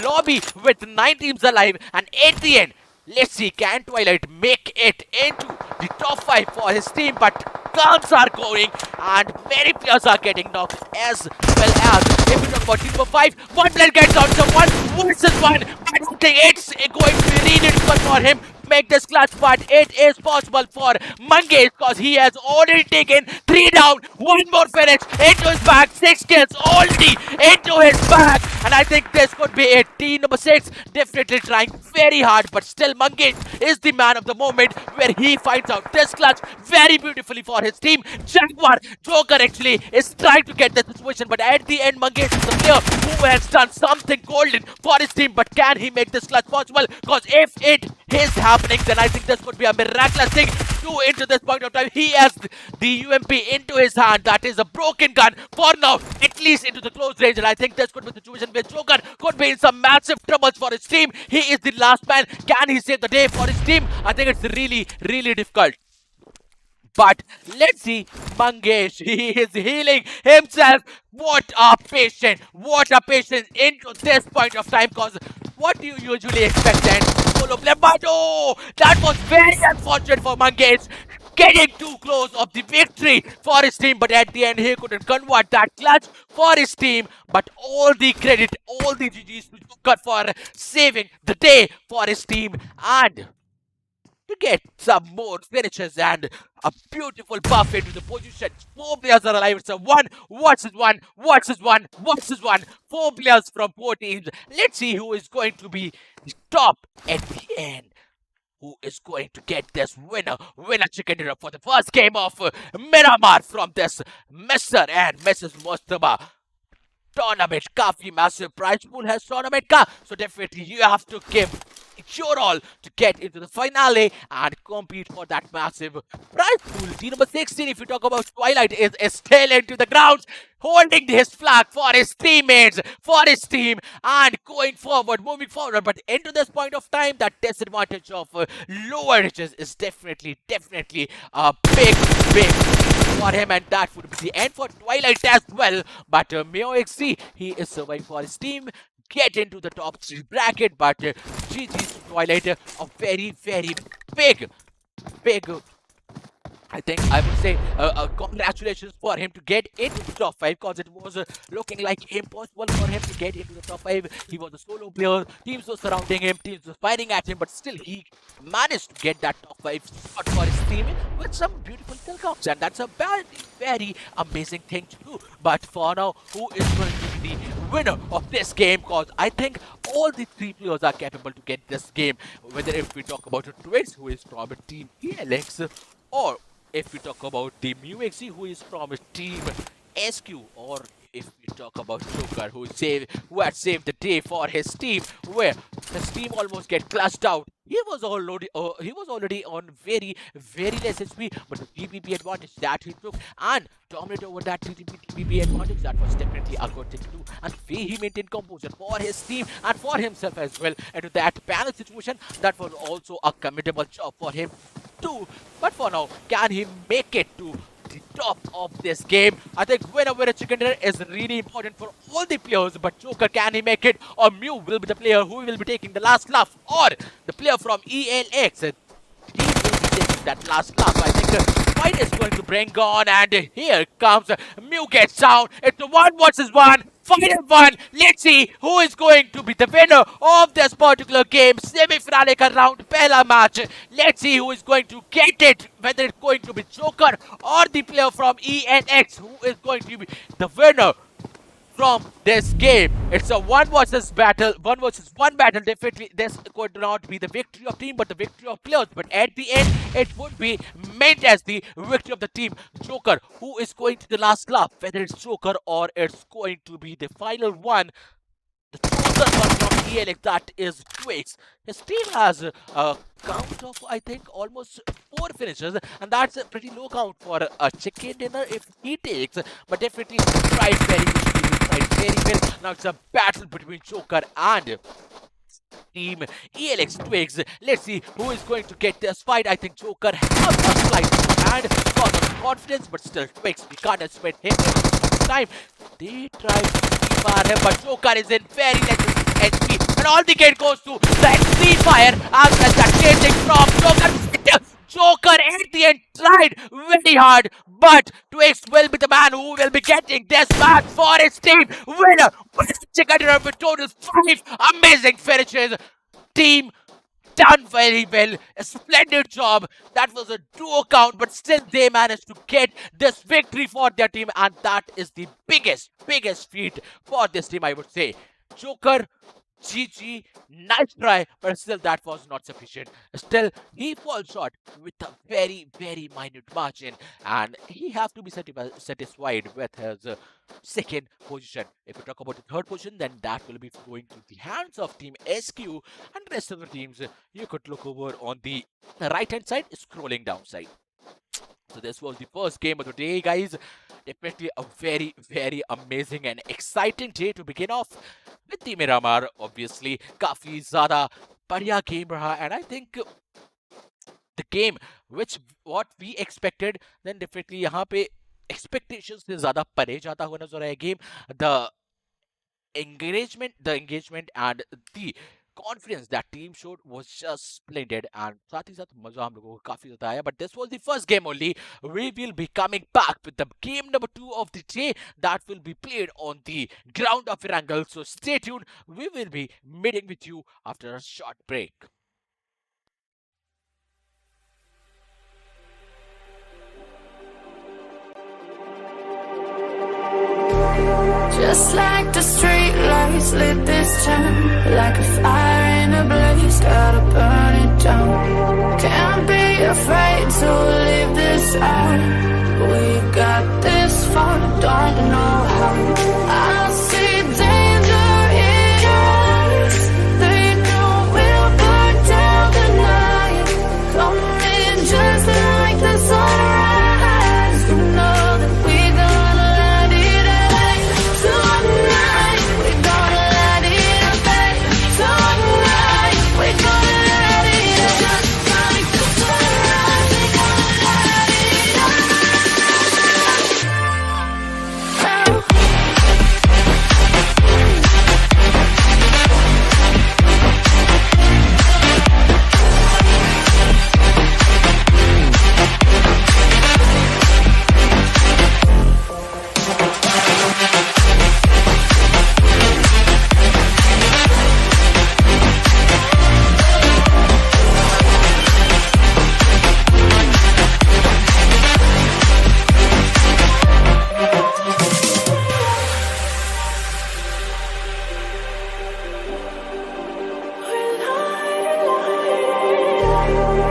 lobby with 9 teams alive. And at the end, let's see, can Twilight make it into the top 5 for his team? But guns are going and many players are getting knocked as well as if we talk about team number 5, one player gets out to 1 versus 1. I don't think it's going to be really difficult for him to make this clutch, but it is possible for Mangesh because he has already taken 3 down, 1 more finish into his bag, 6 kills already into his bag, and I think this could be it. Team number 6 definitely trying very hard, but still Mangesh is the man of the moment where he finds out this clutch very beautifully for his team. Jaguar, Joker actually is trying to get the situation, but at the end Mangesh is the player who has done something golden for his team. But can he make this clutch possible? Because if it is happening, then I think this could be a miraculous thing. Into this point of time, he has the UMP into his hand. That is a broken gun for now, at least into the close range. And I think this could be the situation where Joker could be in some massive troubles for his team. He is the last man. Can he save the day for his team? I think it's really difficult. But let's see, Mangesh, he is healing himself. What a patient into this point of time, because what do you usually expect then? Solo player, but oh, that was very unfortunate for Mangesh. Getting too close of the victory for his team, but at the end he couldn't convert that clutch for his team. But all the credit, all the GGs to Joker for saving the day for his team and to get some more finishes and a beautiful buff into the position. 4 players are alive. It's a 1 versus 1 versus 1 versus 1. 4 players from 4 teams. Let's see who is going to be the top at the end. Who is going to get this winner chicken dinner for the first game of Miramar from this Mr&Mrs. Mujtaba tournament. काफी massive prize pool has tournament का, so definitely you have to give your all to get into the finale and compete for that massive prize pool. Team number 16, if you talk about Twilight, is still into the grounds, holding his flag for his teammates, for his team, and going forward, moving forward. But into this point of time, that disadvantage of lower riches is definitely a big for him, and that would be the end for Twilight as well. But MioXC, he is surviving for his team, get into the top 3 bracket. But GG's to Twilight, a very big I think I would say congratulations for him to get into the top 5, because it was looking like impossible for him to get into the top 5. He was a solo player, teams were surrounding him, teams were fighting at him, but still he managed to get that top 5 spot for his team with some beautiful kill counts, and that's a very amazing thing to do. But for now, who is going to be the winner of this game? Because I think all the 3 players are capable to get this game, whether if we talk about Twitch, who is from Team ELX, or if we talk about the MioXC, who is from Team SQ, or if we talk about Joker, who had saved the day for his team, where his team almost get clutched out. He was already on very less HP, but the TPP advantage that he took and dominate over that TPP advantage, that was definitely a good thing to do. And he maintained composure for his team and for himself as well. And to that panel situation, that was also a commendable job for him too. But for now, can he make it to the top of this game? I think winner chicken dinner is really important for all the players. But Joker, can he make it? Or Mew will be the player who will be taking the last laugh, or the player from ELX, he will be taking that last laugh. I think White is going to bring on, and here comes Mew gets down. It's a 1 versus 1. Final 1. Let's see who is going to be the winner of this particular game. Semi-finale ka round, pehla match. Let's see who is going to get it. Whether it's going to be Joker or the player from ENX, who is going to be the winner from this game. It's a 1 versus 1 battle. Definitely this could not be the victory of team, but the victory of players. But at the end, it would be meant as the victory of the team. Joker, who is going to the last laugh, whether it's Joker or it's going to be the final one, the chosen one from ELX, that is Twix. His team has a count of, I think, almost 4 finishes, and that's a pretty low count for a chicken dinner if he takes. But definitely tried very well. Now it's a battle between Joker and team ELX Twigs. Let's see who is going to get this fight. I think Joker has a slight hand, got some confidence, but still Twigs, we can't expect him time. They tried to fire him, but Joker is in very less HP, and all the gate goes to the XP fire as well as that chasing from Joker. Joker at the end tried very hard, but Twigs will be the man who will be getting this match for his team. Winner with total 5 amazing finishes. Team done very well. A splendid job. That was a duo count, but still they managed to get this victory for their team, and that is the biggest feat for this team, I would say. Joker, GG, nice try, but still that was not sufficient. Still, he falls short with a very minute margin, and he have to be satisfied with his second position. If we talk about the third position, then that will be going to the hands of Team SQ, and rest of the teams you could look over on the right hand side, scrolling down side. So this was the first game of the day, guys. Definitely a very amazing and exciting day to begin off with the Miramar. Obviously, काफी ज़्यादा बढ़िया game रहा, and I think the game which what we expected, then definitely यहाँ पे expectations से ज़्यादा परे जाता हुआ नजर आया game. The engagement and the confidence that team showed was just splendid, and साथ ही साथ मजा हम लोगों को काफी ज़्यादा आया. But this was the first game only. We will be coming back with the game number 2 of the day that will be played on the ground of Resemble. So stay tuned. We will be meeting with you after a short break. Just like the street lights lit this town, like a fire in a blaze, gotta burn it down. Can't be afraid to leave this out. We got this far, don't know how. I see danger in your eyes. They know we'll burn down the night. Coming just like the sunrise. You know that we gonna let it out. Tonight, we gonna let it out. Tonight, we gonna let it out. Just like the sunrise, we gonna let it out.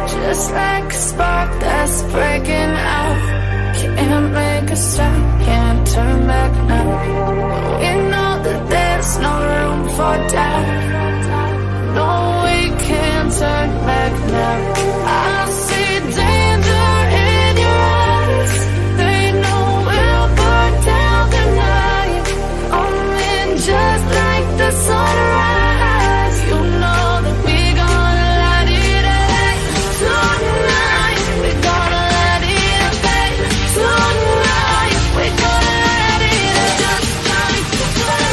Just like a spark that's breaking out. Can't make a stop, can't turn back now. We know that there's no room for doubt. No, we can't turn back now. I see danger in your eyes. They know we'll burn down the night. Coming just like the sunrise. You know that we gonna let it out. Tonight, we gonna let it out. Tonight, we gonna let it out. Just like the sunrise.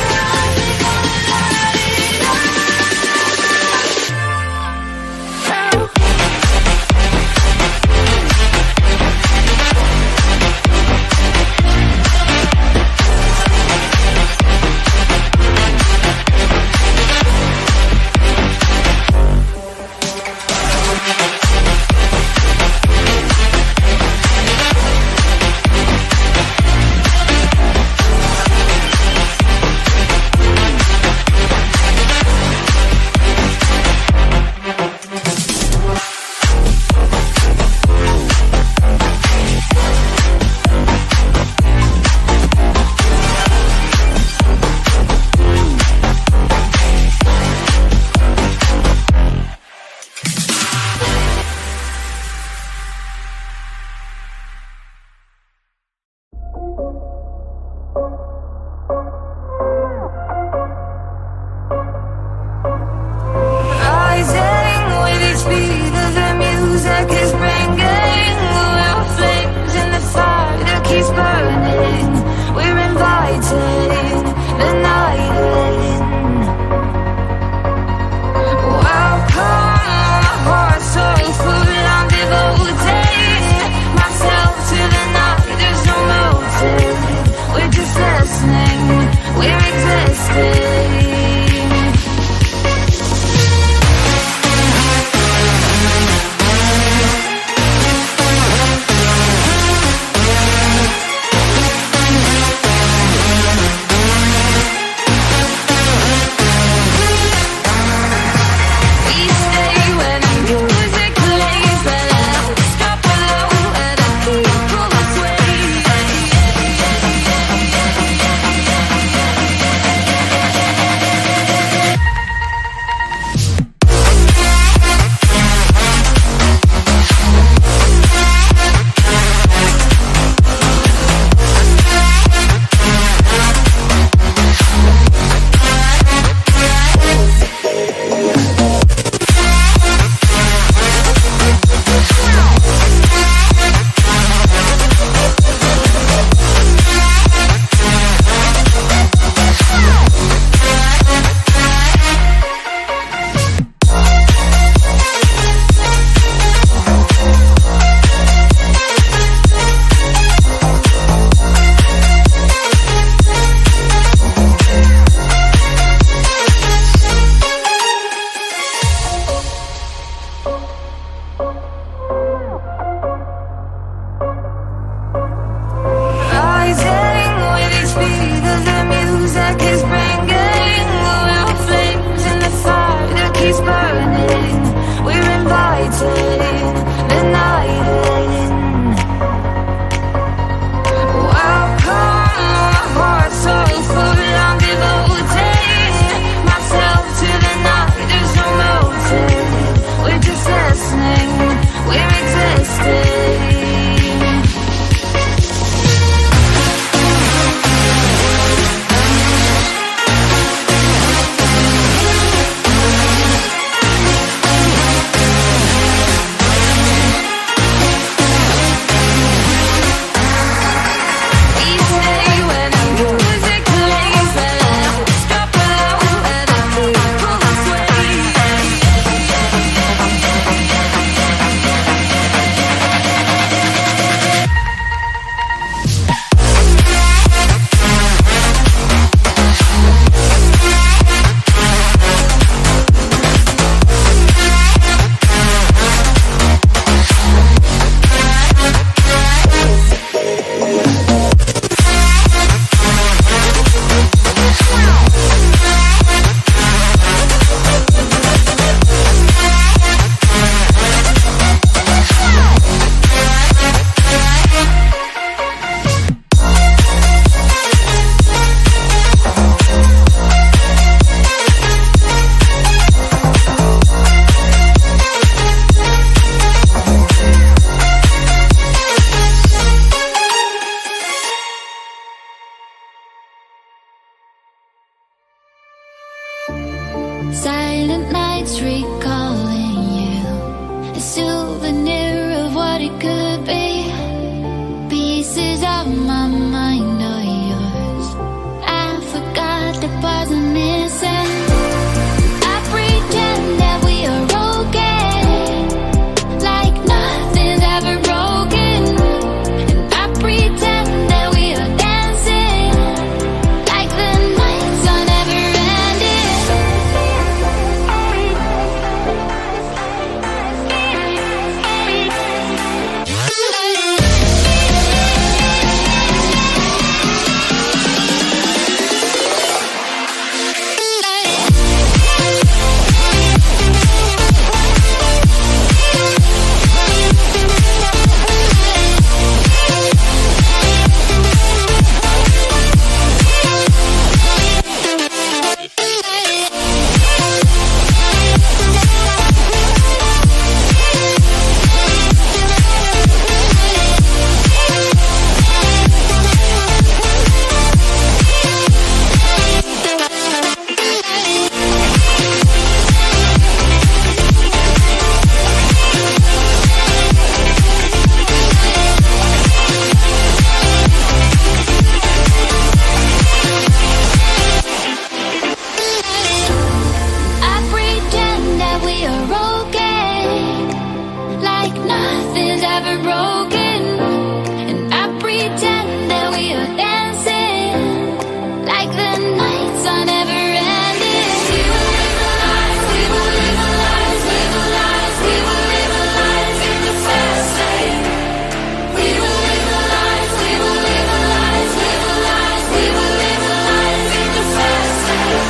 just recalling you, a souvenir of what it could be. Pieces of my mind are yours. I forgot the parts I'm missing. I pretend that we are okay, like nothing's ever broken. And I pretend that we are dancing, like the nights are never ending. I pretend that we are okay, like nothing's ever broken. And I pretend that we are dancing, like the nights are never ending. We will live a life, we will live a life, live a life, we will live a life in the fast lane. We will live a life, we will live a life, live a life, we will live a life in the fast lane.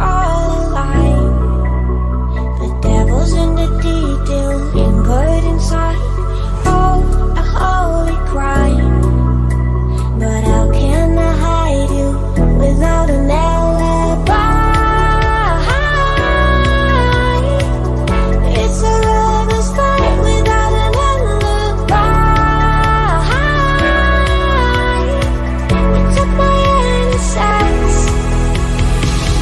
All alive. The devil's in the detail, lingered inside. Oh, a holy crime. But how can I hide you without an alibi? It's a lover's fight without an alibi. You took my innocence.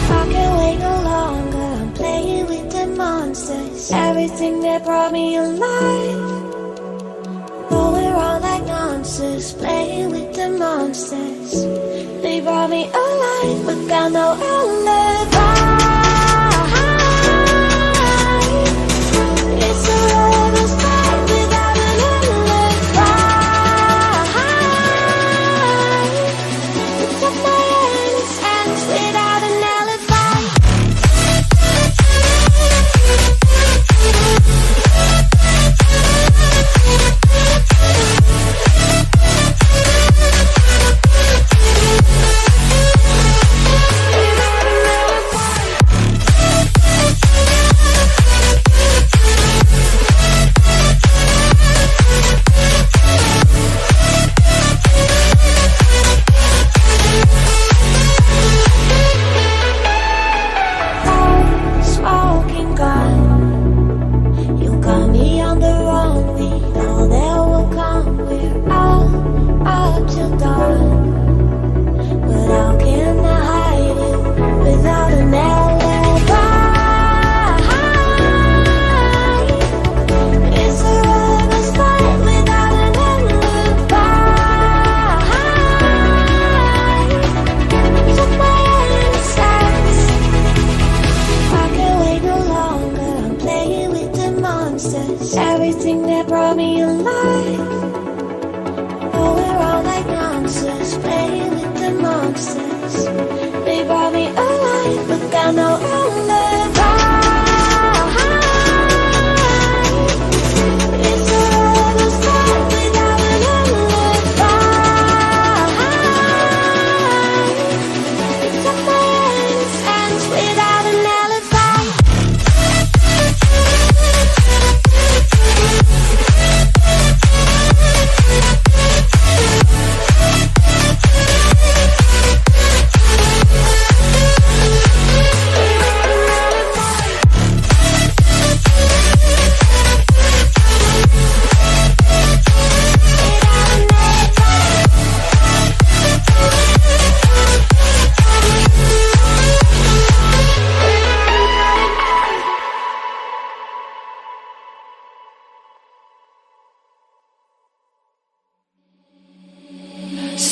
I can't wait no longer. I'm playing with the monsters. Everything that brought me alive. Oh, we're all like monsters, playing with the monsters. They brought me alive, but got no alibi. It's a lover's fight without an alibi. You took my innocence without an alibi.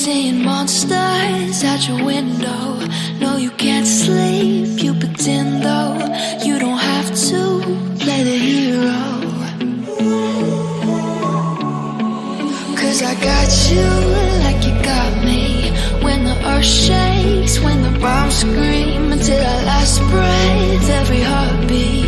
seeing monsters out your window. No, you can't sleep, you pretend though. You don't have to play the hero. 'Cause I got you like you got me. When the earth shakes, when the bombs scream, until our last breath, every heartbeat.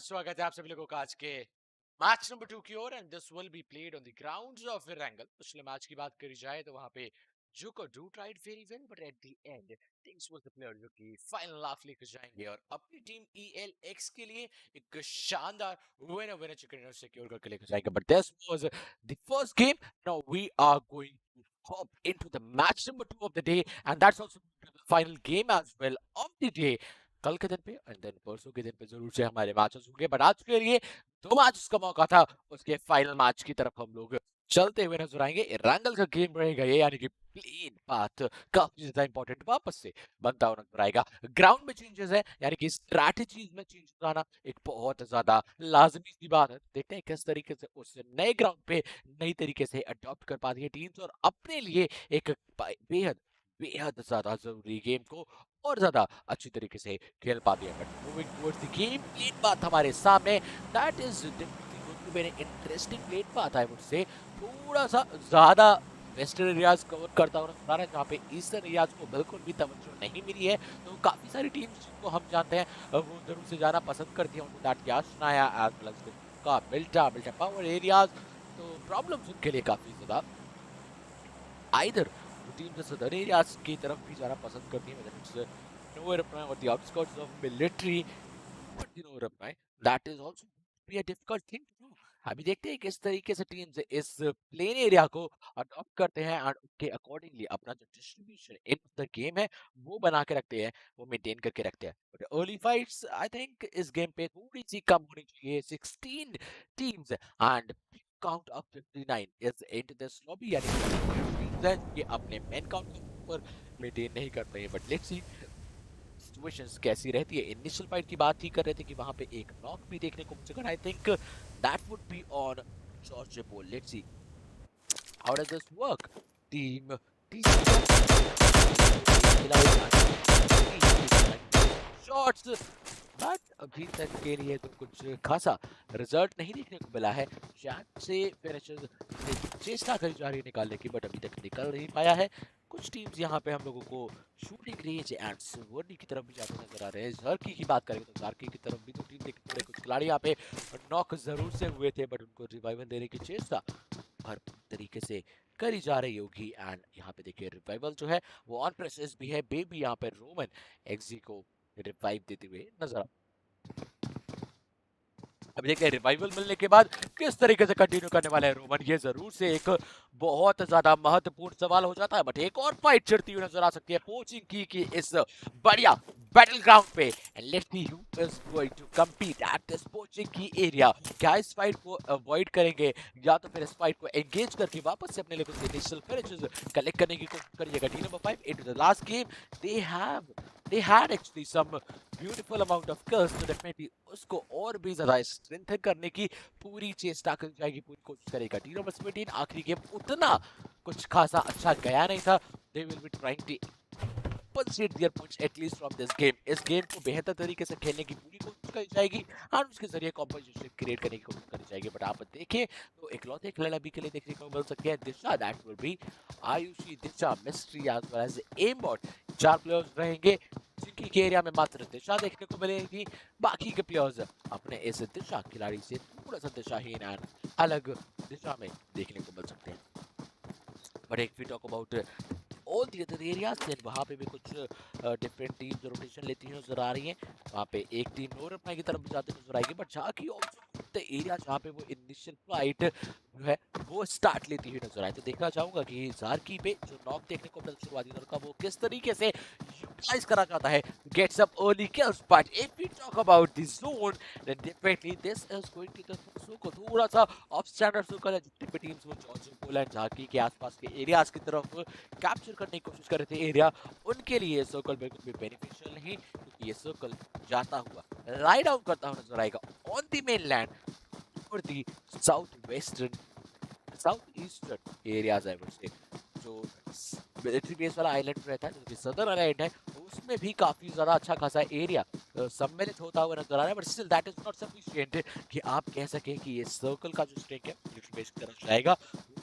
स्वागत है आप सभी लोगों का आज के match number 2 की ओर and this will be played on the grounds of Warangal. पिछले मैच की बात करी जाए तो वहां पे Joker do tried very well but at the end things was the player जो कि फाइनल लाफ लेकर जाएंगे और अपनी टीम ELX के लिए एक शानदार winner winner chicken dinner secure करके लेकर जाएंगे but this was the first game now we are going to hop into the match number 2 of the day and that's also the final game as well of the day कल के दिन पे and then परसों के दिन पे जरूर से हमारे मैचेस होंगे बट आज के लिए दो मैचेस का मौका था उसके फाइनल मैच की तरफ हम लोग चलते हुए नजर आएंगे रैंगल का गेम रहेगा ये यानी कि प्लेन पाथ काफी ज्यादा इंपॉर्टेंट वापस से बनता हुआ नजर आएगा ग्राउंड में चेंजेस है यानी कि स्ट्रैटेजीज में चेंजेस आना एक बहुत ज्यादा लाजमी सी बात है देखते हैं किस तरीके से उस नए ग्राउंड पे नई तरीके से अडॉप्ट कर पाती है टीम्स और अपने लिए एक बेहद बेहद ज्यादा जरूरी गेम को और ज्यादा अच्छी तरीके से खेल पाती है but moving towards the game plane path हमारे सामने that is very interesting plane path I would say थोड़ा सा ज्यादा वेस्टर्न एरियाज कवर करता हुआ नजर आ रहा है जहाँ पे ईस्टर्न एरियाज को बिल्कुल भी तवज्जो नहीं मिली है तो काफी सारी टीम्स जिनको हम जानते हैं वो जरूर से जाना पसंद करती हैं उनको दैट याशनाया एज वेल एज का बिल्टा पावर एरियाज तो प्रॉब्लम्स उनके लिए काफी ज्यादा either team the southern areas की तरफ भी जाना पसंद करती है whether it's nowhere up or the outskirts of military but you know up that is also be a difficult thing to do अभी देखते हैं किस तरीके से टीम्स इस प्लेन एरिया को अडॉप्ट करते हैं और उसके अकॉर्डिंगली अपना जो डिस्ट्रीब्यूशन इन द गेम है वो बना के रखते हैं वो मेंटेन करके रखते हैं but early fights I think इस गेम पे थोड़ी सी कम होनी चाहिए 16 teams and count of 59 is into this lobby यानी कि अपने मेन काउंट पर मेंटेन नहीं करते हैं बट लेट्स सी सिचुएशंस कैसी रहती है इनिशियल फाइट की बात ही कर रहे थे कि वहां पे एक नॉक भी देखने को मिल सका I think that would be on George बोल let's see how does this work team shots but अभी तक के लिए तो कुछ खासा रिजल्ट नहीं देखने को मिला है शायद से फिनिशर्स ने चेष्टा करी जा रही है निकालने की बट अभी तक निकल नहीं पाया है कुछ टीम्स यहाँ पे हम लोगों को शूटिंग रेंज एंड सिल्वर्नी की तरफ भी जाते नजर आ रहे हैं जर्की की बात करें तो जार्की की तरफ भी तो टीम देख पड़े कुछ खिलाड़ी यहाँ पे नॉक जरूर से हुए थे बट उनको रिवाइवल देने की चेष्टा हर तरीके से करी जा रही होगी एंड यहाँ पे देखिए रिवाइवल जो है वो ऑन प्रोसेस भी है बेबी यहाँ पे रोमन एक्सी को रिवाइव देते हुए नजर अभी देखते हैं रिवाइवल मिलने के बाद किस तरीके से कंटिन्यू करने वाले हैं रोमन ये जरूर से एक बहुत ज्यादा महत्वपूर्ण सवाल हो जाता है बट एक और फाइट चढ़ती हुई नजर आ सकती है पोचिंग की इस बढ़िया बैटल ग्राउंड पे and let's see who is going to compete at this Pochinki area क्या इस फाइट को अवॉइड करेंगे या तो फिर इस फाइट को एंगेज करके वापस से अपने लिए कुछ इनिशियल फिनिशेस कलेक्ट करने की कोशिश करिएगा team number 5 into the last game they had actually some beautiful amount of kills तो definitely उसको और भी ज्यादा स्ट्रेंथन करने की पूरी चेष्टा करी जाएगी पूरी कोशिश करेगा टीम नंबर 17 आखिरी गेम उतना कुछ खासा अच्छा गया नहीं था they will be trying to compensate their points at least from this game इस गेम को बेहतर तरीके से खेलने की पूरी कोशिश करी जाएगी और उसके जरिए कॉम्पोजिशन क्रिएट करने की कोशिश करी जाएगी बट आप देखें तो इकलौते खिलाड़ी अभी के लिए देखने को मिल सकते हैं Disha that will be Ayushi Disha Mystery as well as एमबॉट 4 प्लेयर्स रहेंगे जिनकी के एरिया में मात्र दिशा देखने को मिलेगी बाकी के प्लेयर्स अपने इस दिशा खिलाड़ी से थोड़ा सा दिशाहीन एंड अलग दिशा में देखने को मिल सकते हैं बट एक we talk about all the other areas then वहाँ पे भी कुछ डिफरेंट टीम्स रोटेशन लेती हुई नजर आ रही हैं वहाँ पे एक टीम नोर अपना की तरफ भी जाते नजर आएगी बट जाकी ऑल्सो द एरिया जहाँ पे वो इनिशियल फाइट जो है वो स्टार्ट लेती हुई नजर आए तो देखना चाहूंगा कि जार्की पे जो नॉक देखने को मिला शुरुआती दौर का वो किस तरीके से यूटिलाइज करा जाता है gets up early kills but if we talk about the zone then definitely this is going to the को थोड़ा सा ऑफ स्टैंडर्ड सर्कल है जितने भी टीम्स वो जॉर्ज पोल एंड जार्की के आसपास के एरियाज की तरफ कैप्चर करने की कोशिश कर रहे थे एरिया उनके लिए ये सर्कल बिल्कुल भी बेनिफिशियल नहीं क्योंकि ये सर्कल जाता हुआ राइड आउट करता हुआ नजर आएगा ऑन द मेनलैंड और the south western south eastern areas I would से जो मिलिट्री बेस वाला आइलैंड रहता है जो कि सदर्न आइलैंड है उसमें भी काफी ज्यादा अच्छा खासा एरिया सम्मिलित होता हुआ नजर आ रहा है but still that is not sufficient कि आप कह सकें कि ये सर्कल का जो स्ट्रेक है मिलिट्री बेस की तरफ जाएगा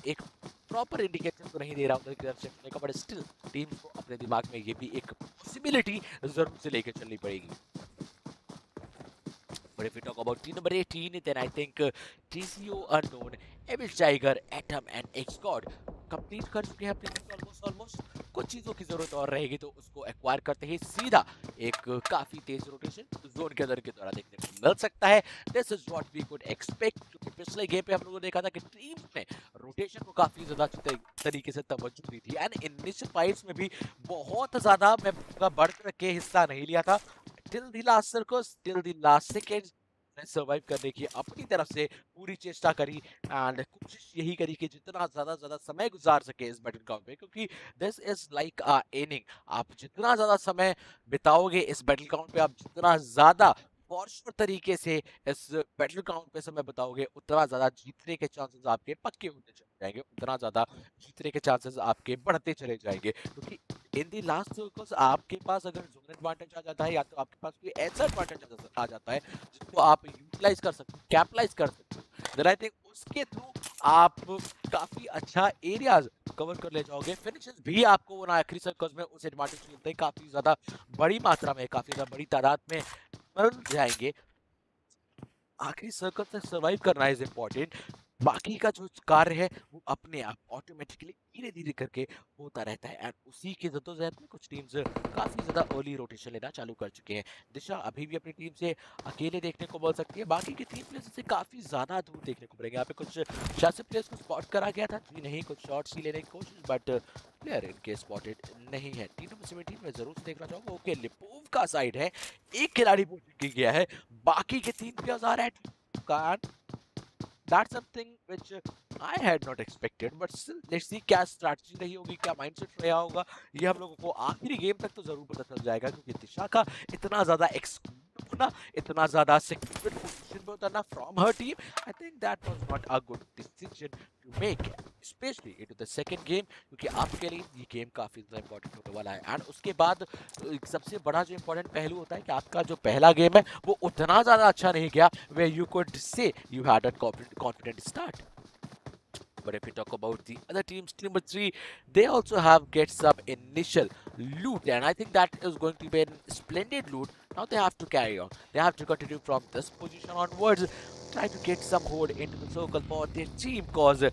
एक प्रॉपर इंडिकेशन तो नहीं दे रहा उधर की तरफ से बट स्टिल टीम को अपने दिमाग में ये भी एक पॉसिबिलिटी जरूर से लेकर चलनी पड़ेगी But if we talk about team number 18, then I think TCO Unknown, Evil Tiger, Atom and X-God complete कर चुके हैं अपनी ऑलमोस्ट कुछ चीजों की जरूरत और रहेगी तो उसको एक्वायर करते ही सीधा एक काफी तेज रोटेशन जोन के अंदर के द्वारा देखने को मिल सकता है। This is what we could expect, क्योंकि पिछले गेम पे हम लोगों ने देखा था कि टीम ने रोटेशन को काफी ज्यादा अच्छे तरीके से तवज्जो दी थी एंड इनिशियल फाइट्स में भी बहुत ज्यादा मैं बढ़ चढ़ के हिस्सा नहीं लिया था। Till the last circus, till the last second survive करने की अपनी तरफ से पूरी चेष्टा करी एंड कोशिश यही करी कि जितना ज्यादा समय गुजार सके इस बैटल ग्राउंड पे, क्योंकि this is like a inning. आप जितना ज्यादा समय बिताओगे इस बैटल ग्राउंड पे, आप जितना ज्यादा फॉर्चूनेट तरीके से इस बैटल ग्राउंड पे समय बताओगे, उतना ज्यादा जीतने के चांसेस आपके पक्के होते चले जाएंगे, उतना ज्यादा जीतने के चांसेस आपके बढ़ते चले जाएंगे। क्योंकि इन दी लास्ट सर्कल्स आपके पास अगर जोन एडवांटेज आ जाता है या तो आपके पास कोई ऐसा एडवांटेज आ जाता है जिसको आप यूटिलाइज कर सकते हो, कैपिटलाइज कर सकते हो, देन आई थिंक उसके थ्रू आप काफी अच्छा एरियाज कवर कर ले जाओगे। फिनिशेस भी आपको वो आखिरी सर्कल्स में उस एडवांटेज मिलते हैं, काफी ज्यादा बड़ी मात्रा में, काफी ज्यादा बड़ी तादाद में मिल जाएंगे। आखिरी सर्कल तक सर्वाइव करना इज इम्पोर्टेंट, बाकी का जो कार्य है वो अपने आप ऑटोमेटिकली धीरे धीरे करके होता रहता है एंड उसी के जद्दोजहद में कुछ टीम्स काफी ज्यादा अर्ली रोटेशन लेना चालू कर चुके हैं। दिशा अभी भी अपनी टीम से अकेले देखने को मिल सकती है, बाकी के तीन प्लेयर्स से काफी ज्यादा दूर देखने को मिलेंगे। यहाँ पे कुछ शासिक प्लेयर्स को स्पॉट करा गया था, जी नहीं, कुछ शॉट्स ही लेने की कोशिश, बट प्लेयर इनके स्पॉटेड नहीं है। टीम नंबर 17 में जरूर देखना चाहूंगा, ओके लिपोव का साइड है, एक खिलाड़ी पहुंच गया है, बाकी के तीन प्लेयर्स आ रहे हैं। That's something which I had not expected, but still let's see क्या स्ट्रैटेजी रही होगी, क्या माइंडसेट रहा होगा, ये हम लोगों को आखिरी गेम तक तो जरूर पता चल जाएगा। क्योंकि दिशा का इतना ज्यादा एक्सक्लूसिव होना, इतना ज्यादा सिक्योर पोजीशन पे उतरना फ्रॉम हर team, I think that was not a good decision to make, especially into the second game, क्योंकि आपके लिए ये गेम काफी ज्यादा इंपॉर्टेंट होने वाला है। एंड उसके बाद सबसे बड़ा जो इंपॉर्टेंट पहलू होता है कि आपका जो पहला गेम है वो उतना ज्यादा अच्छा नहीं गया, where you could say you had a confident start. But if we talk about the other teams, team number 3, they also have get some initial loot, and I think that is going to be a splendid loot. Now they have to carry on. They have to continue from this position onwards, try to get some hold into the circle for their team, because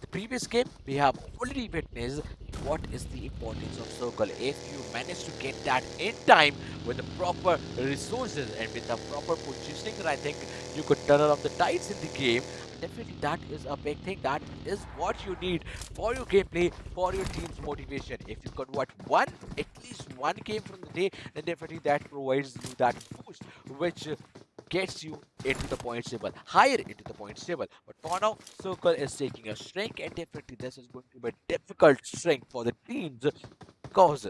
the previous game we have already witnessed what is the importance of circle. If you manage to get that in time with the proper resources and with the proper positioning, I think you could turn around the tides in the game. Definitely that is a big thing, that is what you need for your gameplay, for your team's motivation. If you convert at least one game from the day, then definitely that provides you that boost which gets you into the points table, higher into the points table. But for now, circle is taking a shrink, and definitely this is going to be a difficult shrink for the teams, because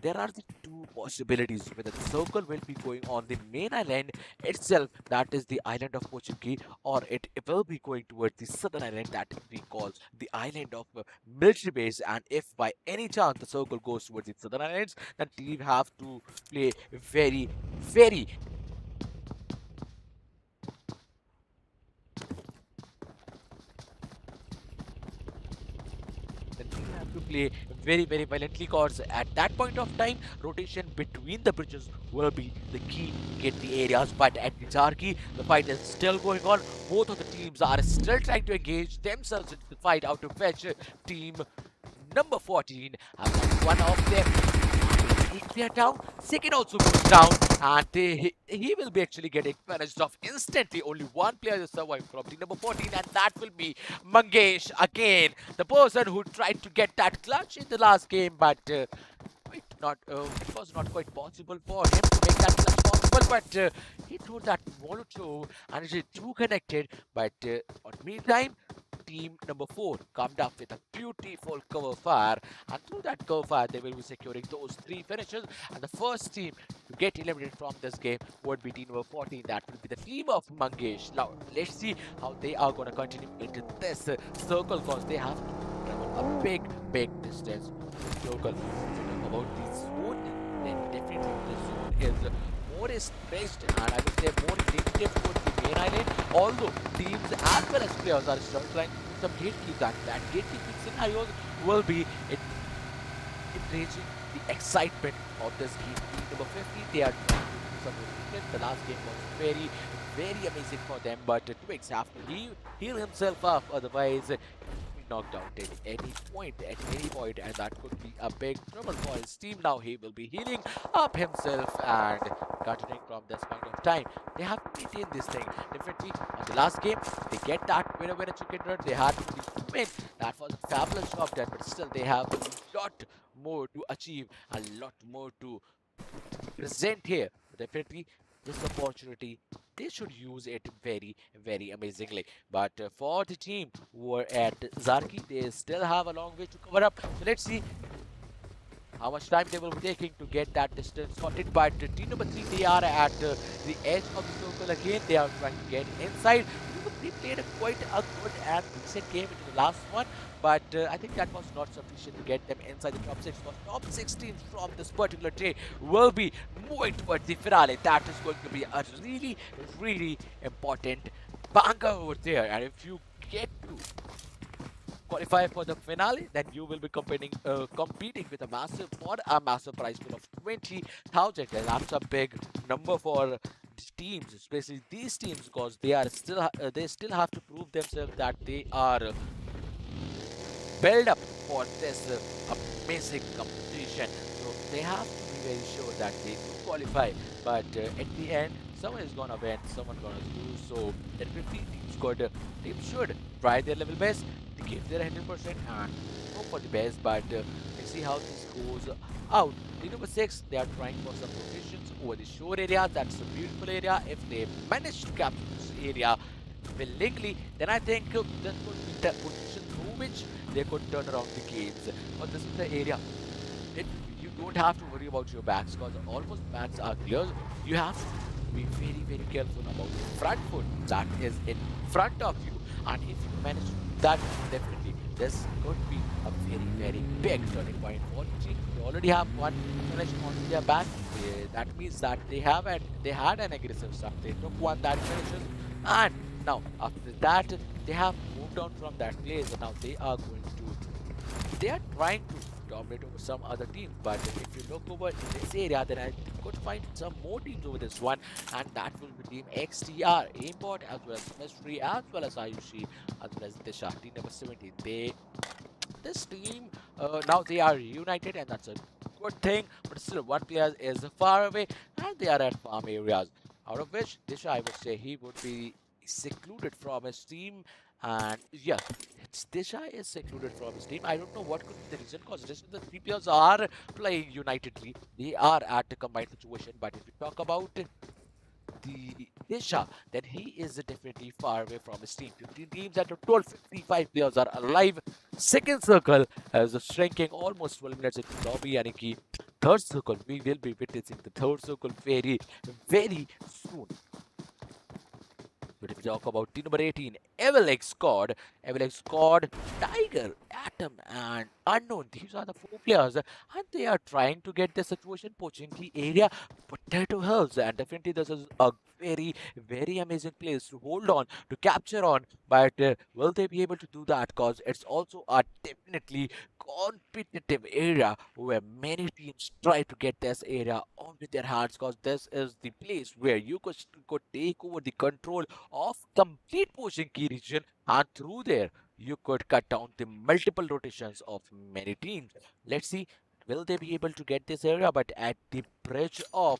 there are the two possibilities whether the circle will be going on the main island itself, that is the island of Pochimki, or it will be going towards the southern island that we call the island of military base. And if by any chance the circle goes towards the southern islands, then team have to play very play very violently, because at that point of time rotation between the bridges will be the key to get the areas. But at the Jarki, the fight is still going on, both of the teams are still trying to engage themselves into the fight out to fetch team number 14, and one of them, they are down, second also goes down, and he will be actually getting finished off instantly. Only one player is survived from team number 14, and that will be Mangesh again, the person who tried to get that clutch in the last game, but it was not quite possible for him to make that clutch possible. But he threw that Molotov and it is too connected. But on meantime, team number 4 comes up with a beautiful cover fire, and through that cover fire they will be securing those 3 finishes, and the first team to get eliminated from this game would be team number 14, that will be the team of Mangesh. Now let's see how they are going to continue into this circle, because they have to travel a big distance to the circle. About the zone, then definitely the zone is more stressed, and I would say more indicative towards the main island, although teams as well as players are still trying to do some gatekeep. That gatekeeping scenarios will be encouraging the excitement of this game. Team number 50, they are trying to do some rotation. The last game was very amazing for them, but Twix have to heal himself up, otherwise knocked out at any point, and that could be a big trouble for his team. Now he will be healing up himself and continuing from this point of time. They have to maintain this thing. Definitely, on the last game, they get that winner chicken run. They had to win. That was a fabulous job done, but still, they have a lot more to achieve, a lot more to present here. Definitely, this opportunity, they should use it very amazingly. But for the team who are at Zarki, they still have a long way to cover up. So let's see how much time they will be taking to get that distance sorted. But team number 3, they are at the edge of the circle again. They are trying to get inside. They played quite a good and decent game in the last one, but I think that was not sufficient to get them inside the top 6. Because top 6 teams from this particular day will be moving towards the finale. That is going to be a really important banger over there. And if you get to qualify for the finale, then you will be competing with a massive prize pool of 20,000. And that's a big number for teams, especially these teams, because they still have to prove themselves that they are built up for this amazing competition. So they have to be very sure that they do qualify. But at the end, someone is gonna win, someone gonna lose. So that 50 teams should try their level best. They give their 100% and hope for the best. But let's see how this goes out. Team number 6, they are trying for some positions over the shore area. That's a beautiful area. If they manage to capture this area willingly, then I think this could be the position through which they could turn around the games. But this is the area. You don't have to worry about your backs, because almost backs are clear. You have to be very careful about the front foot that is in front of you. And if you manage to do that, definitely this could be a very big turning point for the team. They already have one finish on their back. That means that they had an aggressive start. They took one that finishes, and now after that they have moved on from that place, and now they are trying to dominate over some other teams. But if you look over in this area, then I could find some more teams over this one, and that will be Team XTR, Aimbot, as well as Mystery, as well as Ayushi, as well as Disha. Team number 17. This team now they are united, and that's a good thing. But still, one player is far away, and they are at farm areas. Out of which Disha, I would say, he would be secluded from his team. And yeah, Disha is secluded from his team. I don't know what could be the reason, because the three players are playing unitedly. They are at a combined situation. But if we talk about the Disha, then he is definitely far away from his team. 15 teams at a total 55 players are alive. Second circle is shrinking almost 12 minutes into the lobby. And ki third circle, we will be witnessing the third circle very soon. But if we talk about team number 18, Evil X Squad, Tiger, Atom, and Unknown, these are the 4 players, and they are trying to get the situation poaching the area, Potato Hills, and definitely this is a very amazing place to hold on, to capture on. But will they be able to do that? Because it's also a definitely competitive area where many teams try to get this area on with their hands, because this is the place where you could take over the control of complete poaching key region, and through there you could cut down the multiple rotations of many teams. Let's see, will they be able to get this area? But at the bridge of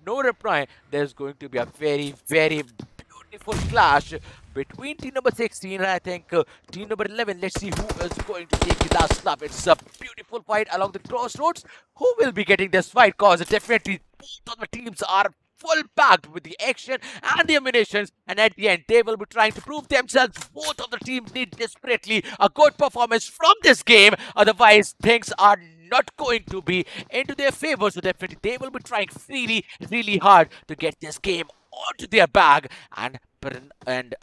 no reply, there's going to be a very beautiful clash between team number 16 and I think team number 11. Let's see who is going to take the last snap. It's a beautiful fight along the crossroads. Who will be getting this fight? Cause definitely both of the teams are full packed with the action and the ammunitions, and at the end they will be trying to prove themselves. Both of the teams need desperately a good performance from this game, otherwise things are not going to be into their favor. So definitely they will be trying really hard to get this game onto their bag and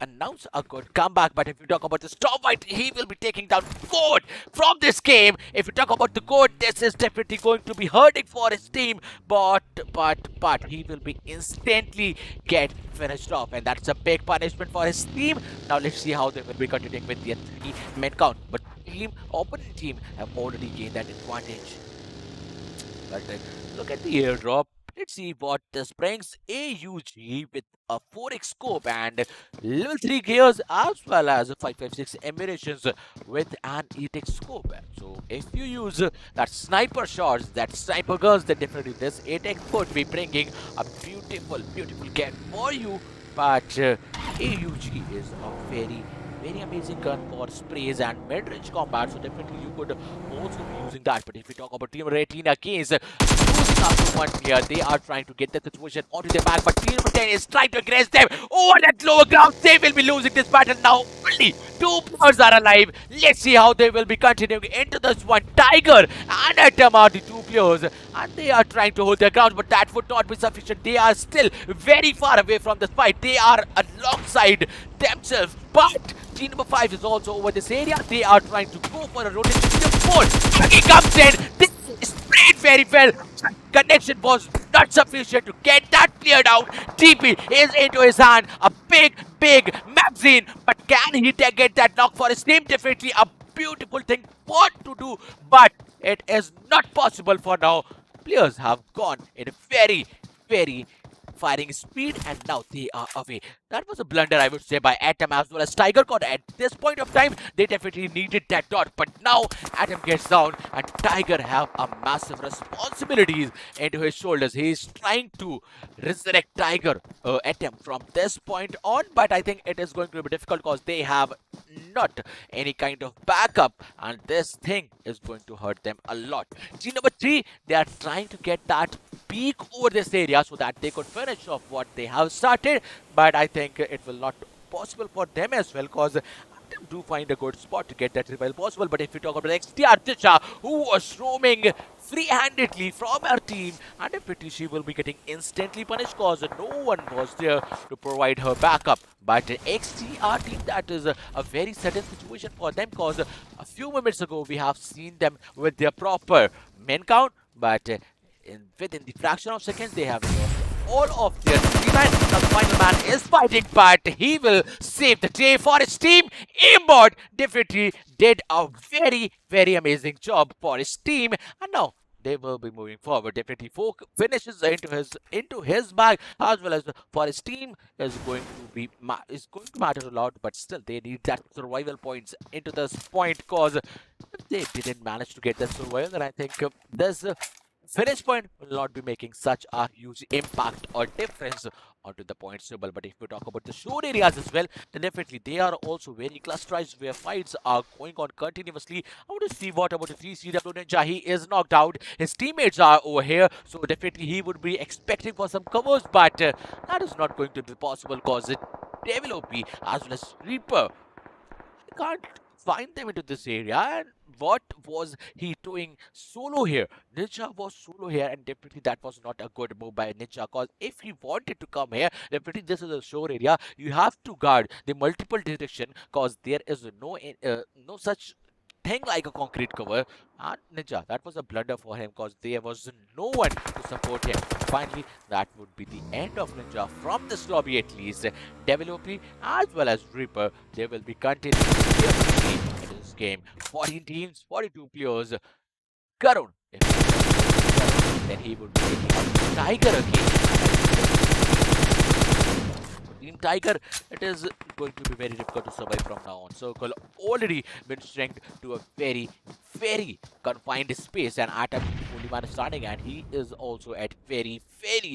announce a good comeback. But if you talk about the top fight, he will be taking down Code from this game. If you talk about the Code, this is definitely going to be hurting for his team, but he will be instantly get finished off, and that's a big punishment for his team. Now let's see how they will be continuing with the 3-man count. But opponent team have already gained that advantage. But look at the airdrop. Let's see what this brings. AUG with a 4x scope and level 3 gears as well as 556 ammunitions with an 8x scope. So if you use that sniper shots, that sniper guns, then definitely this 8x could be bringing a beautiful get for you. But AUG is a very amazing gun for sprays and mid-range combat, so definitely you could also be using that. But if we talk about Team Retina case, losing after one player, they are trying to get the situation onto their back, but Team 10 is trying to aggress them over that lower ground. They will be losing this battle now. Only 2 players are alive. Let's see how they will be continuing into this one. Tiger and Atom are the 2 players, and they are trying to hold their ground, but that would not be sufficient. They are still very far away from this fight. They are alongside themselves, but team number 5 is also over this area. They are trying to go for a rotation. Team 4 he comes in. This sprayed very well. Connection was not sufficient to get that cleared out. TP is into his hand. A big magazine, but can he get that knock for his team? Definitely a beautiful thing what to do, but it is not possible for now. Players have gone in a very firing speed, and now they are away. That was a blunder, I would say, by Atom as well as Tiger. Cause at this point of time, they definitely needed that dot. But now Atom gets down, and Tiger have a massive responsibilities into his shoulders. He is trying to resurrect Atom from this point on, but I think it is going to be difficult because they have not any kind of backup, and this thing is going to hurt them a lot. Team number 3, they are trying to get that peek over this area so that they could finish off what they have started, but I think it will not be possible for them as well, because do find a good spot to get that revival possible. But if we talk about XTR Tisha, who was roaming free-handedly from her team, and definitely she will be getting instantly punished because no one was there to provide her backup. But XTR team, that is a very sudden situation for them, because a few moments ago we have seen them with their proper men count, but within the fraction of seconds they have lost all of their team. Now the final man is fighting, but he will save the day for his team. Aimbot definitely did a very amazing job for his team, and now they will be moving forward. Definitely 4 finishes into his bag, as well as for his team is going to matter a lot. But still, they need that survival points into this point, because they didn't manage to get that survival, and I think this finish point will not be making such a huge impact or difference onto the points table. But if we talk about the shore areas as well, then definitely they are also very clusterized, where fights are going on continuously. I want to see what about the 3CW Ninja. He is knocked out. His teammates are over here, so definitely he would be expecting for some covers, but that is not going to be possible, because Devil OP as well as Reaper, I can't find them into this area. And what was he doing solo here? Ninja was solo here, and definitely that was not a good move by Ninja, because if he wanted to come here, definitely this is a shore area. You have to guard the multiple direction, because there is no such thing like a concrete cover. And Ninja, that was a blunder for him, because there was no one to support him. Finally, that would be the end of Ninja from this lobby, at least. Devil OP as well as Reaper, they will be continuing into this game. 14 teams, 42 players. Karun, if then he would be taking out Tiger again. Team Tiger, it is going to be very difficult to survive from now on. Circle already been strength to a very confined space, and Atom only man is starting, and he is also at very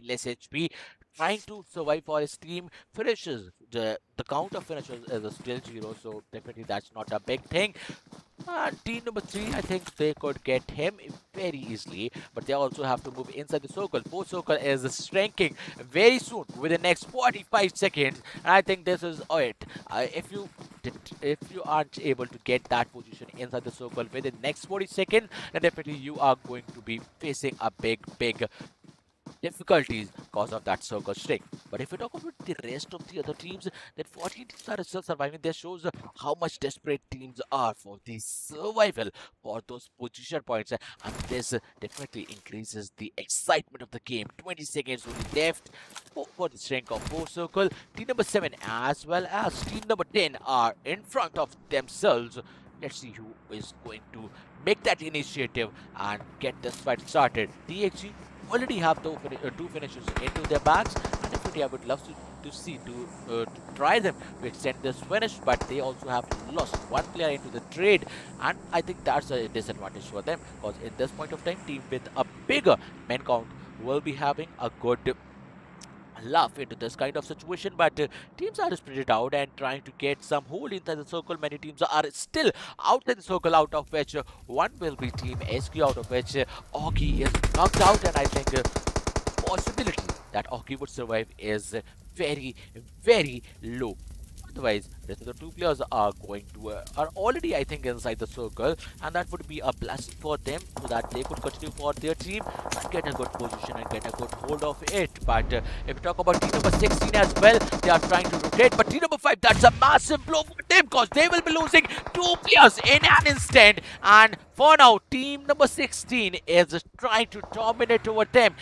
less HP, trying to survive for his team. Finishes the count of finishes is still 0, so definitely that's not a big thing. Team number 3, I think they could get him very easily, but they also have to move inside the circle. 4 circle is shrinking very soon, within the next 45 seconds, and I think this is it. If you aren't able to get that position inside the circle within the next 40 seconds, then definitely you are going to be facing a big difficulties because of that circle shrink. But if we talk about the rest of the other teams, then 14 teams are still surviving. This shows how much desperate teams are for the survival, for those position points, and this definitely increases the excitement of the game. 20 seconds only left for the shrink of 4 circle. Team number 7 as well as team number 10 are in front of themselves. Let's see who is going to make that initiative and get this fight started. DXG, already have two finishes into their bags, and definitely I would love to try them to extend this finish, but they also have lost one player into the trade, and I think that's a disadvantage for them, because in this point of time, team with a bigger man count will be having a good laugh into this kind of situation, but teams are spread it out and trying to get some hold inside the circle. Many teams are still outside the circle, out of which one will be Team SQ, out of which Augie is knocked out, and I think possibility that Augie would survive is very, very low. Otherwise, rest of the two players are going to are already, I think, inside the circle, and that would be a blessing for them, so that they could continue for their team and get a good position and get a good hold of it. But if we talk about team number 16 as well, they are trying to rotate. But team number 5, that's a massive blow for them, because they will be losing two players in an instant. And for now, team number 16 is trying to dominate over them.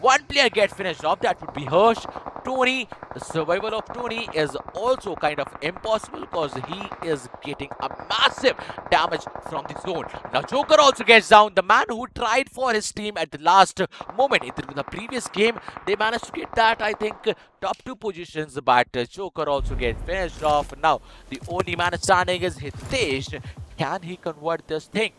One player gets finished off, that would be Hirsch. Tony, the survival of Tony is also kind of impossible, because he is getting a massive damage from the zone. Now Joker also gets down, the man who tried for his team at the last moment. In the previous game, they managed to get that, I think, top 2 positions, but Joker also gets finished off. Now the only man standing is Hitesh. Can he convert this thing?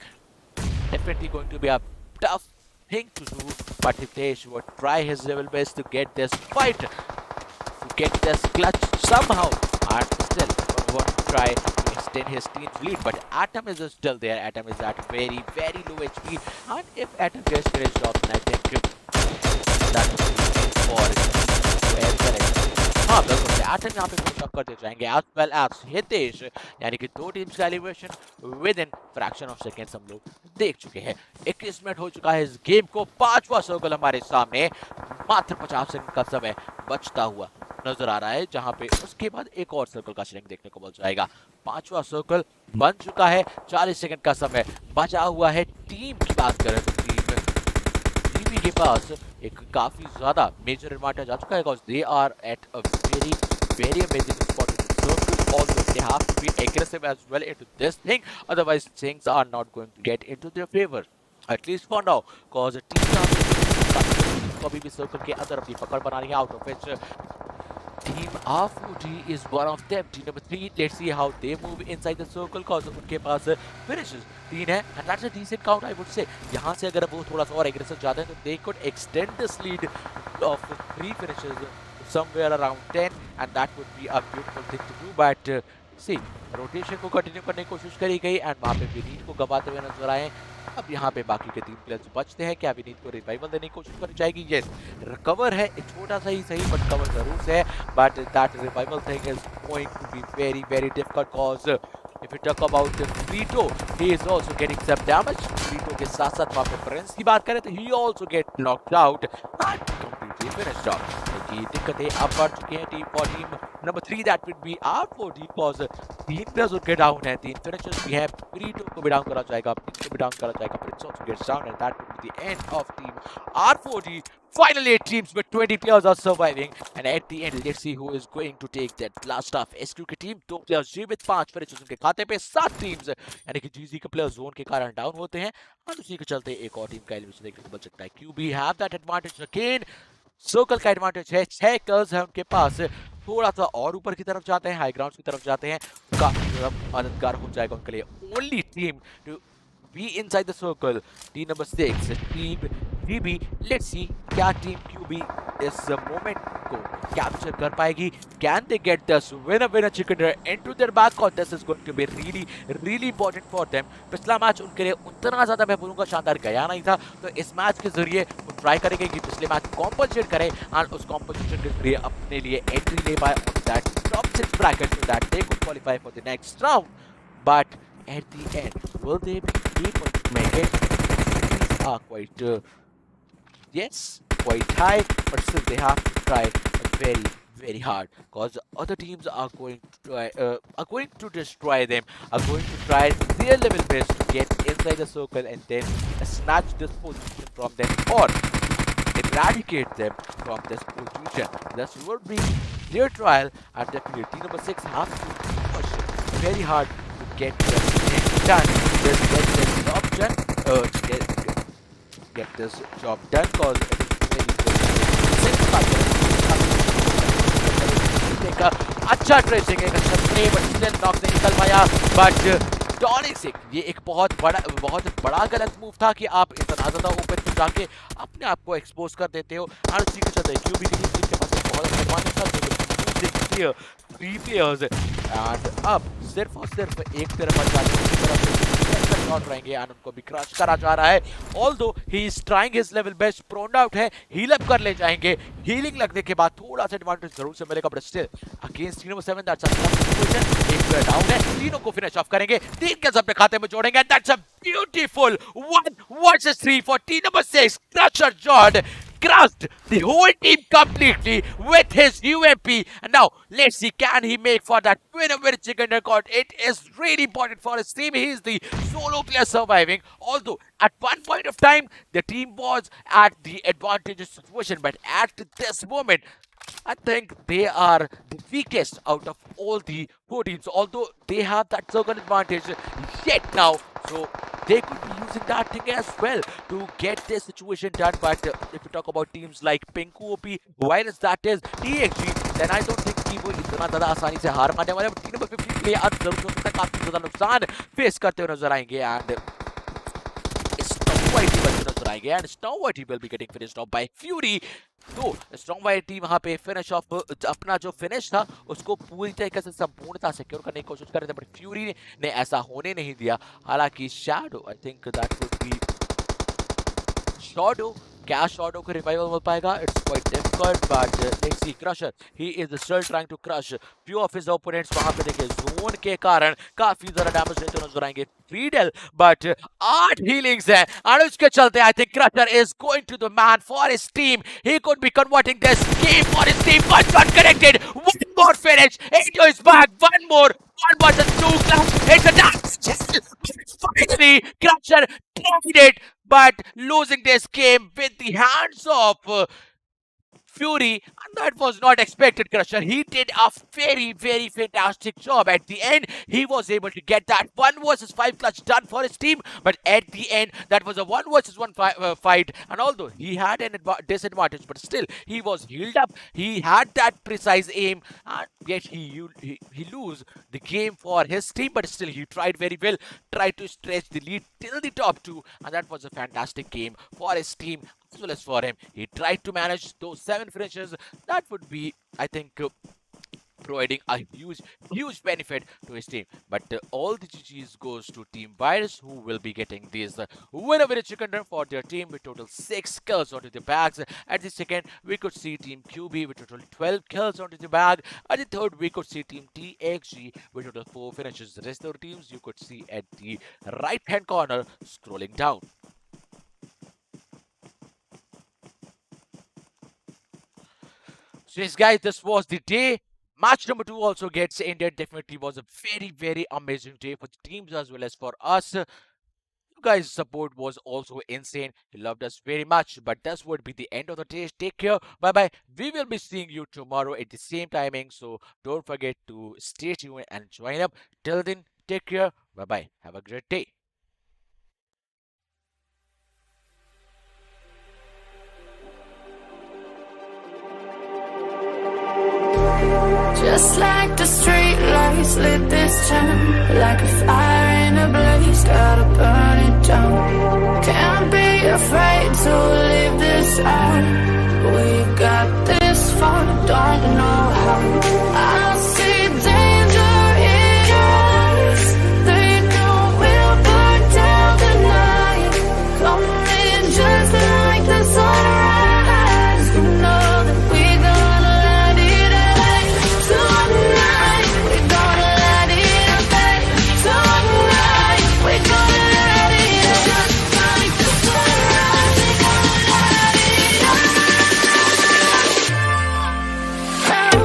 Definitely going to be a tough thing to do, but Hitesh would try his level best to get this fight, to get this clutch somehow, and still want to try to extend his team's lead. But Atom is still there. Atom is at very, very low HP, and if Atom gets finished off, then I think that would be for where correct. हाँ बिल्कुल Atom यहाँ पे push up करते जाएंगे, as well as Hitesh, यानी कि दो teams का elimination with in fraction of seconds हम लोग देख चुके हैं। 21 मिनट हो चुका है इस गेम को, 5वां सर्कल हमारे सामने, मात्र 50 सेकंड का समय बचता हुआ नजर आ रहा है, जहां पे उसके बाद एक और सर्कल का श्रिंक देखने को मिल जाएगा। 5वां सर्कल बन चुका है, 40 सेकंड का समय बचा हुआ है। टीम की बात करें तो टीम टीवी के पास एक काफी ज्यादा मेजर एडवांटेज आ चुका है, because they are at a very amazing spot in the circle. Also, they have to be aggressive as well into this thing, otherwise things are not going to get into their favor, at least for now, because team को भी circle के अंदर अपनी पकड़ बना रही है, out of which Team R4D is one of them. Team number 3, let's see how they move inside the circle, because उनके पास finishes 3 है, and that's a decent count, I would say. यहाँ से अगर वो थोड़ा सा और aggressive जाते हैं, तो they could extend this lead of 3 finishes somewhere around 10, and that would be a beautiful thing to do. But see, rotation को कंटिन्यू करने की कोशिश करी गई, एंड वहाँ पे विनीत को गवाते हुए नजर आए। अब यहाँ पे बाकी के 3 प्लेयर्स बचते हैं, क्या विनीत को रिवाइवल देने की कोशिश करी जाएगी? यस, रिकवर है, एक छोटा सा ही सही, बट कवर जरूर से है, but that revival thing is going to be very very difficult, cause if you talk about फ्रीटो, he is also getting some damage. फ्रीटो के साथ साथ वहाँ पे प्रिंस की बात करें तो ही also get knocked out and completely finished of. की दिक्कतें अब बढ़ चुकी हैं team for team number 3, that will B R4D, cause 3 players उनके डाउन है, 3 फिनिशर्स भी हैं। फ्रीटो को भी डाउन करा जाएगा, प्रिंस को भी डाउन करा जाएगा, Prince also gets down, and that will be the end of team R4D. Finally, 8 teams with 20 players are surviving, and at the end, let's see who is going to take that last off. SQ की team 2 players जीवित, 5 finishers उनके खाते पे, 7 teams यानी कि GZ के player zone के कारण डाउन होते हैं, और उसी के चलते एक और टीम का एलिमिनेशन देखने को मिल सकता है। QB have that advantage again. Circle का एडवांटेज है, 6 कर्व्स है उनके पास, थोड़ा सा और ऊपर की तरफ जाते हैं, हाई ग्राउंड की तरफ जाते हैं, काफी मददगार हो जाएगा उनके लिए। Only team to be inside the circle, team number 6, team DB। Let's see क्या टीम QB इस मोमेंट को कैप्चर कर पाएगी। Can they get this winner chicken dinner into their back, और this is going to be really important for them. पिछला match उनके लिए उतना ज्यादा मैं बोलूंगा शानदार गया नहीं था, तो इस मैच के जरिए वो ट्राई करेंगे कि पिछले मैच कॉम्पनसेट करें, एंड उस कॉम्पनसेशन के जरिए अपने लिए एंट्री ले पाए that top 6 bracket, so that they could qualify for the next round. But at the end, will they be able to make it? These are quite yes, quite high, but still they have to try very hard, because other teams are going to try, destroy them, are going to try their level best to get inside the circle and then snatch this position from them, or eradicate them from this position. This would be their trial, and definitely team number 6 have to push very hard to get this thing done. Just get this option, get this job done because it is very good. अच्छा tracing एक अच्छा spray but still knock नहीं निकल पाया but tonic से ये एक बहुत बड़ा गलत मूव था कि आप इतना ज्यादा ओपन पे जाके अपने आप को एक्सपोज कर देते हो और उसी के चलते क्यों भी नहीं टीम के पास एक बहुत एडवांटेज था जो 3 players एंड अब सिर्फ और सिर्फ एक तरफ बचा है उसी तरफ शॉट रहेंगे एंड उनको भी क्रश करा जा रहा है although he is trying his level best proned out है हील अप कर ले जाएंगे हीलिंग लगने के बाद थोड़ा सा एडवांटेज जरूर से मिलेगा but still against team number 7 that's a situation एक प्लेयर डाउन है तीनों को फिनिश ऑफ करेंगे 3 kills अपने खाते में जोड़ेंगे that's a beautiful 1 versus 3 for team number 6 Crusher John crushed the whole team completely with his UMP. And now, let's see, can he make for that winner with chicken record? It is really important for his team. He is the solo player surviving. Although, at one point of time, the team was at the advantageous situation. But at this moment, I think they are the weakest out of all the 4 teams. Although they have that circle advantage yet now. So, they could be using that thing as well to get this situation done. But if you talk about teams like Pinku OP, Virus that is, TXG, then I don't think कि वो इतना ज़्यादा आसानी से हार मानने वाले हैं. टीम नंबर 50 प्ले आज जरूर हो सकता है काफी ज़्यादा नुकसान फेस करते हुए नजर आएंगे एंड नजर आएंगे and storm white will be getting finished off by Fury. तो स्ट्रॉन्ग वाइट टीम वहां पे फिनिश ऑफ अपना जो फिनिश था उसको पूरी तरीके से संपूर्णता सिक्योर करने की कोशिश कर रहे थे बट फ्यूरी ने ऐसा होने नहीं दिया. हालांकि Shadow I think that would be Shadow क्या शॉडो को रिवाइवल मिल पाएगा it's quite difficult but let's see Crusher he is still trying to crush few of his opponents. वहां पे देखिए जोन के कारण काफी ज्यादा डैमेज देते नजर आएंगे फ्रीडल बट 8 हीलिंग्स है और उसके चलते I think Crusher is going to the man for his team. He could be converting this game for his team but not connected. One more finish into his back one more 1 versus 2 clash. It's a dance. Finally, Crusher tried it, but losing this game with the hands of Fury, and that was not expected. Crusher, he did a very fantastic job. At the end, he was able to get that 1 versus 5 clutch done for his team. But at the end, that was a 1 versus 1 fight. And although he had an disadvantage, but still he was healed up. He had that precise aim, and yet he lose the game for his team. But still, he tried very well. Tried to stretch the lead till the top 2, and that was a fantastic game for his team as well as for him. He tried to manage those 7 finishes. That would be, I think, providing a huge benefit to his team. But all the GGs goes to Team Virus, who will be getting this winner with a chicken dinner for their team with total 6 kills onto the bags. At the second, we could see Team QB with total 12 kills onto the bag. At the third, we could see Team TXG with total 4 finishes. The rest of the teams you could see at the right hand corner scrolling down. So yes guys, this was the day. Match number 2 also gets ended. Definitely was a very amazing day for the teams as well as for us. You guys' support was also insane. You loved us very much. But this would be the end of the day. Take care. Bye-bye. We will be seeing you tomorrow at the same timing. So don't forget to stay tuned and join up. Till then, take care. Bye-bye. Have a great day. Just like the street lights lit this town, like a fire in a blaze, gotta burn it down. Can't be afraid to leave this out. We got this far, don't know how. I see danger in eyes. They know we'll burn down the night. Coming just like the sunrise. You know that we gonna let it out. Tonight, we gonna let it out. Tonight, we gonna let it out. Just like the sunrise, we gonna let it out.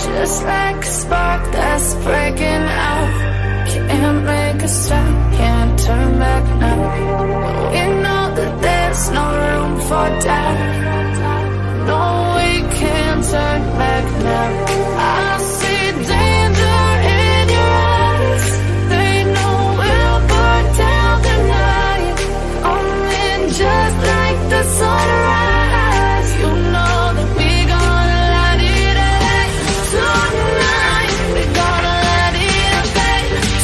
Just like a spark that's breaking out. Can't make a stop, can't turn back now. We know that there's no room for doubt. No, we can't turn back now. I see danger in your eyes. They know we'll burn down the night. Coming just like the sunrise. You know that we gonna light it up tonight. We gonna light it up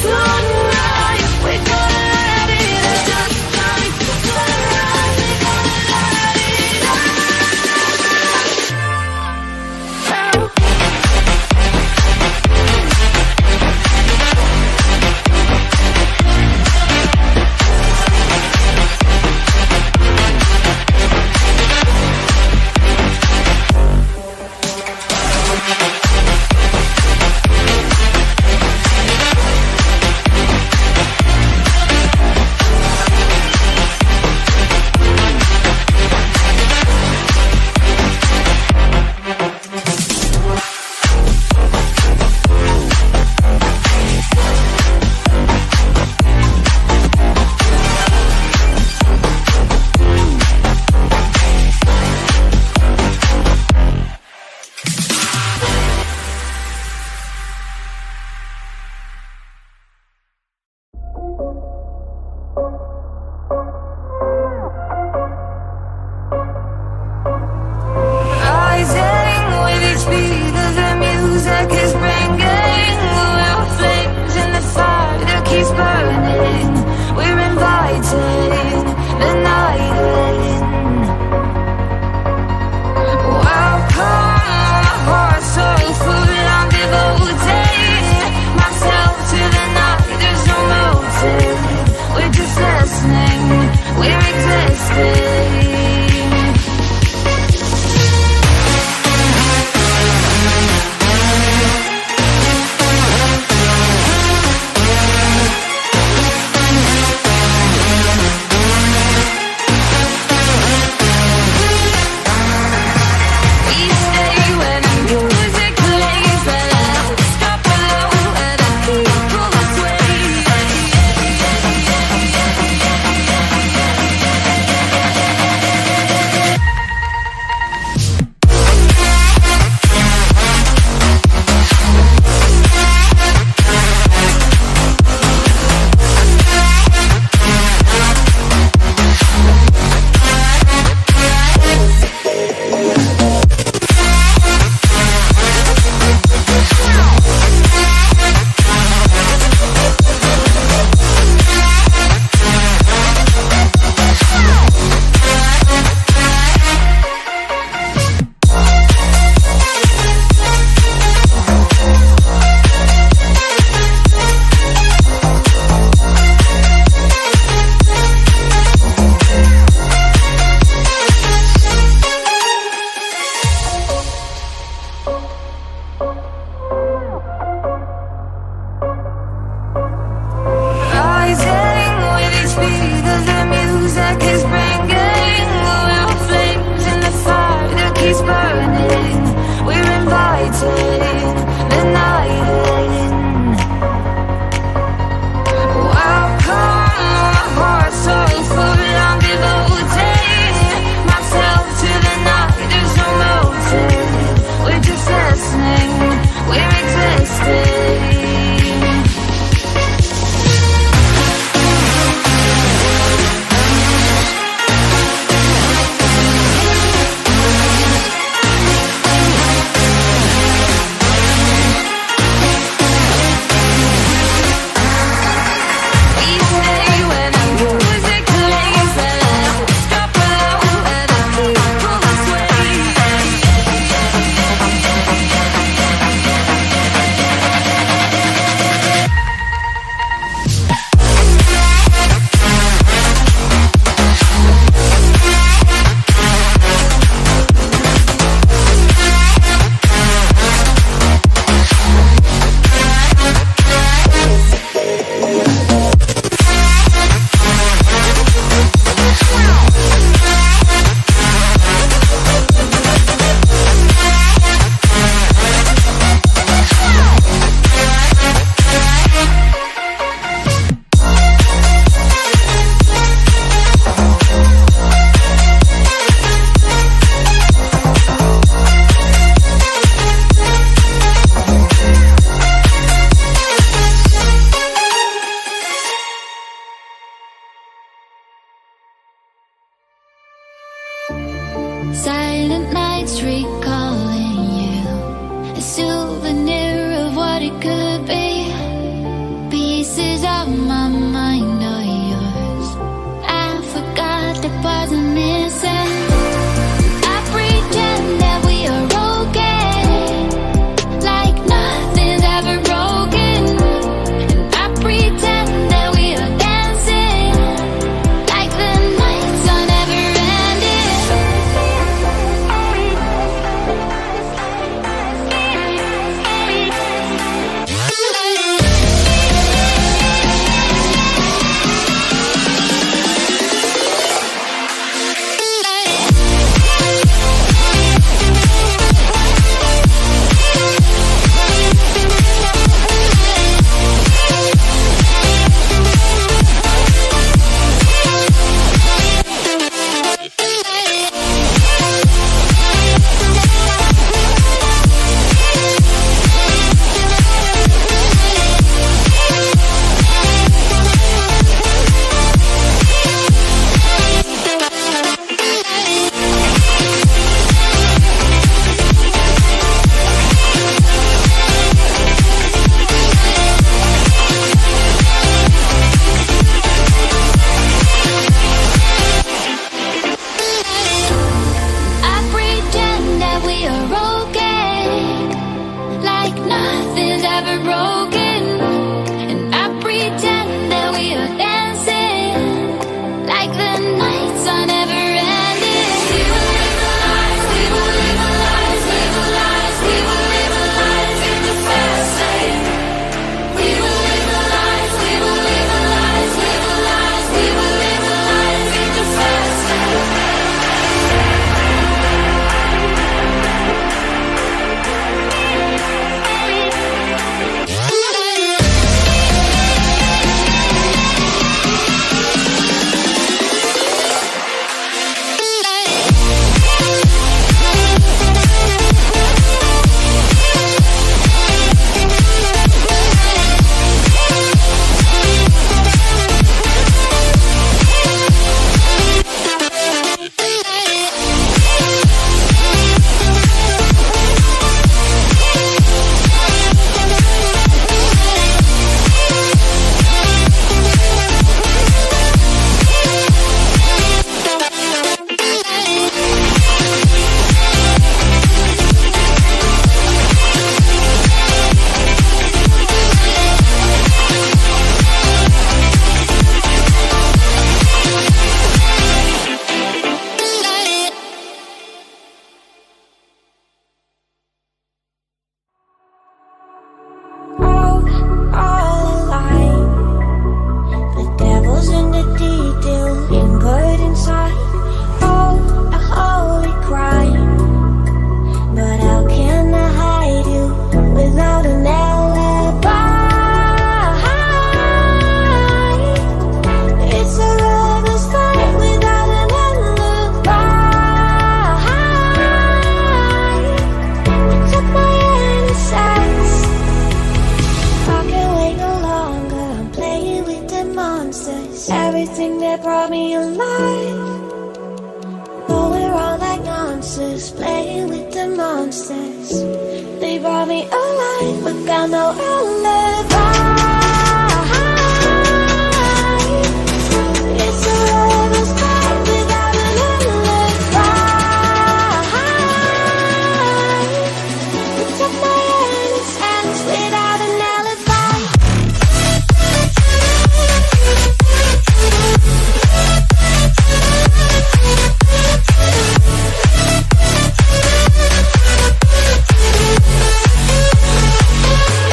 tonight. We gonna light it up just like the sunrise. We gonna light it up. Rising with each beat of the music is bringing real flames in the fire that keeps burning. We're inviting the night in. Welcome, my heart so full, I'm devoting myself to the night. There's no motive, we're just listening, we're existing. We stay when the music plays, but I don't stop below and the people sway. Rising with each beat of the music is bringing real flames in the fire that keeps burning. We're inviting the night in. Welcome, my heart so full, I'm devoting myself to the night. There's no motive, we're just listening, we're existing. souvenir of what it could be. Pieces of my mind are yours. I forgot the parts I'm missing. I pretend that we are okay, like nothing's ever broken. And I pretend that we are dancing, like the nights are never ending. I pretend that we are okay, like nothing's ever broken. And I pretend that we are dancing, like the nights are never ending. We will live our lives, we will live our lives, live our lives, we will live our lives in the fast lane. We will live our lives, we will live our lives, live our lives, we will live our lives in the fast lane. All alive. The devil's in the detail, lingered inside. Oh, a holy crime. But how can I hide you without an alibi? It's a lover's fight without an alibi. You took my innocence. I can't wait no longer. I'm playing with the monsters. Everything that brought me alive. Going wrong like monsters. Playing with the monsters. They brought me alive, but got no alibi. It's a lover's fight without an alibi. You took my innocence without an alibi.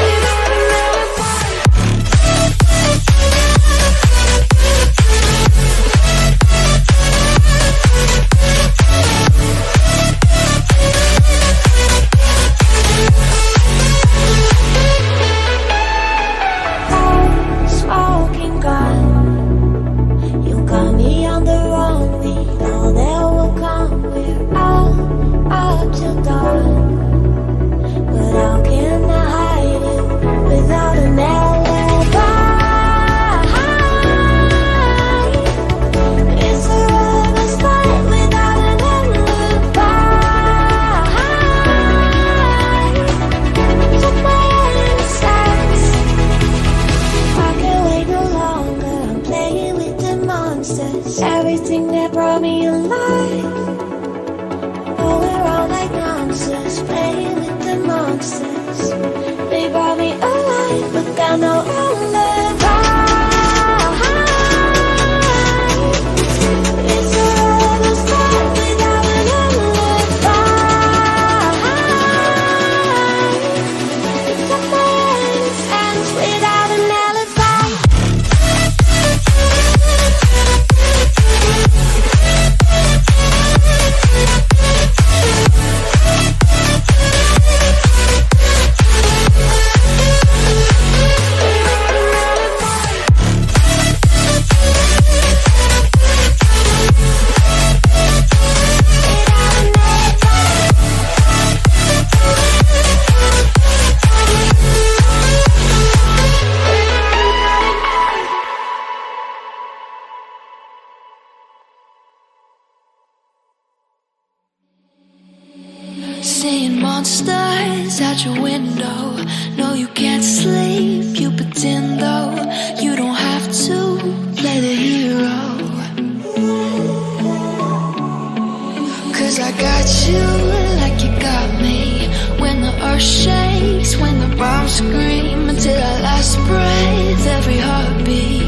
We exist. They brought me alive, but got no alibi. It's a rebel start without an alibi. It's a man's hands without an alibi. Seeing monsters out your window. No, you can't sleep, you pretend though. You don't have to play the hero. 'Cause I got you like you got me. When the earth shakes, when the bombs scream, until our last breath, every heartbeat.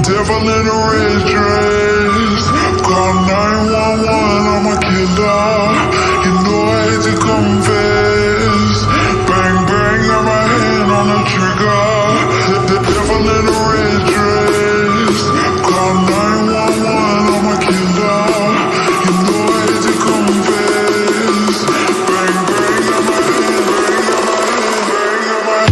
Devil in a red dress, call 911, I'm a killer. You know I hate to confess. Bang bang, got my hand on the trigger. The devil in a red dress, call 911, I'm a killer. You know I hate to confess. Bang bang, got my hand, call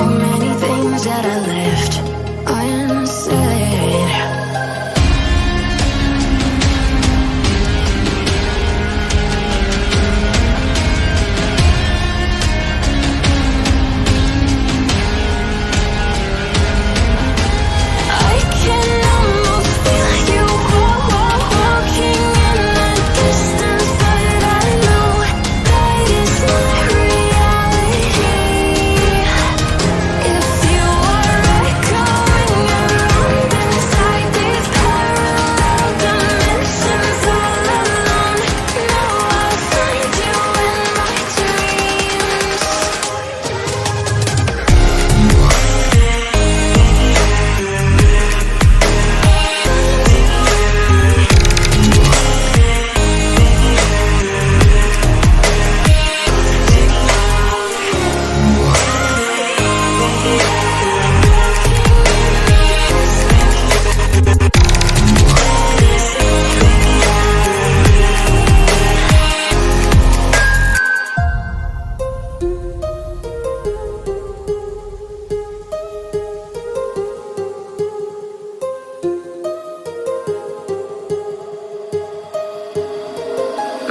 many things that I left unsaid. I can almost feel you walking in the distance, but I know that it's not reality. If you are echoing around inside these parallel dimensions all alone, know I'll find you in my dreams.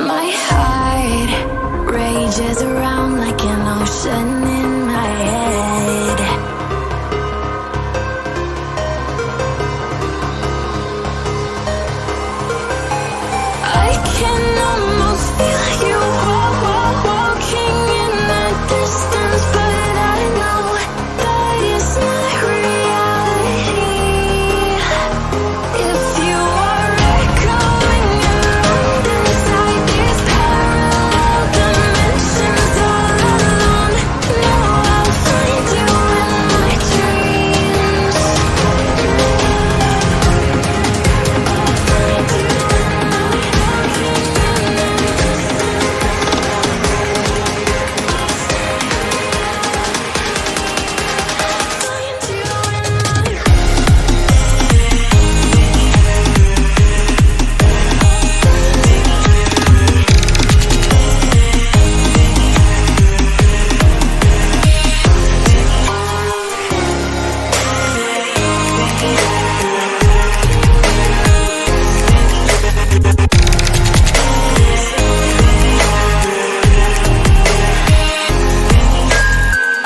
My heart rages around like an ocean in my head. I can almost feel you walking in the distance, but I know that it's not reality. If you are echoing around inside these parallel dimensions all alone, know I'll find you in my dreams.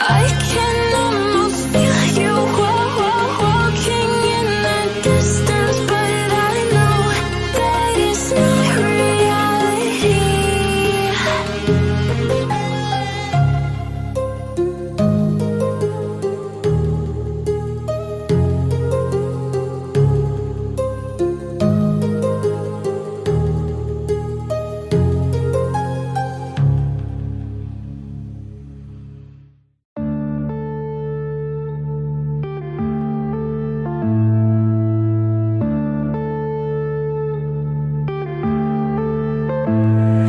I can almost feel you walking in the distance, but I know that it's not reality.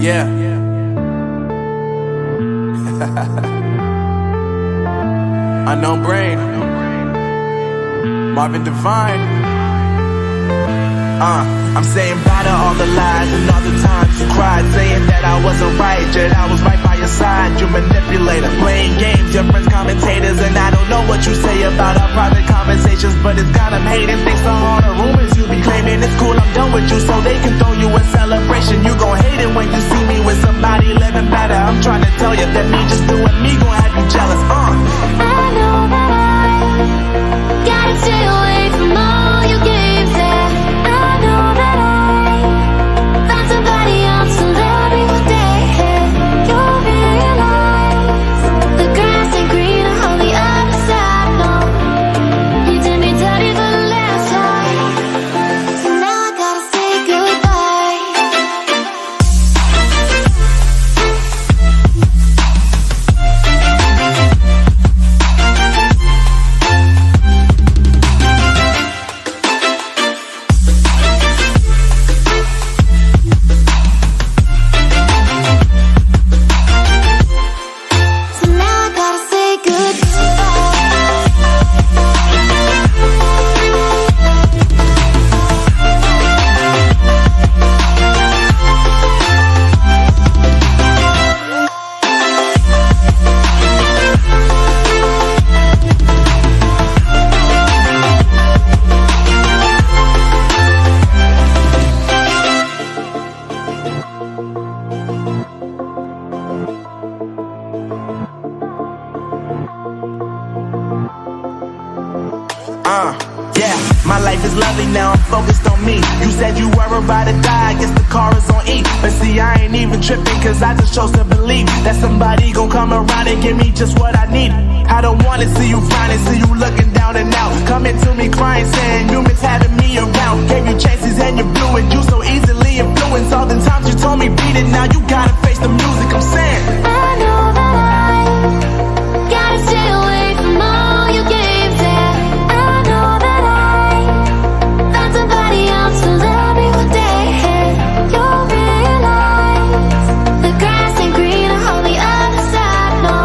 Yeah. Unknown Brain. Marvin Devine. I'm saying bye to all the lies and all the times you cried, saying that I wasn't right, yet I was right by your side. You manipulator, playing games, your friends commentators, and I don't know what you say about our private conversations, but it's got them hating. Thanks to all the rumors you be claiming, it's cool, I'm done with you, so they can throw you a celebration. You gon' hate it when you see me with somebody living better. I'm trying to tell you that me just doing me gon' have you jealous. I know that I gotta stay away from all your games, and I know that I found somebody else to love you today. You'll realize the grass ain't greener on the other side. No, you did me dirty for the last time, so now I gotta say goodbye. Yeah, my life is lovely now, I'm focused on me. You said you were about to die, I guess the car is on E. But see, I ain't even tripping, cause I just chose to believe that somebody gon' come around and give me just what I need. I don't wanna see you frowning, see you looking down and out, coming to me crying, saying you miss having me around. Gave you chances and you blew it, you so easily influenced. All the times you told me beat it, now you gotta face the music, I'm saying I know that I gotta stay away from all your games, yeah. I know that I found somebody else to love me one day. You'll realize the grass ain't greener on the other side, no.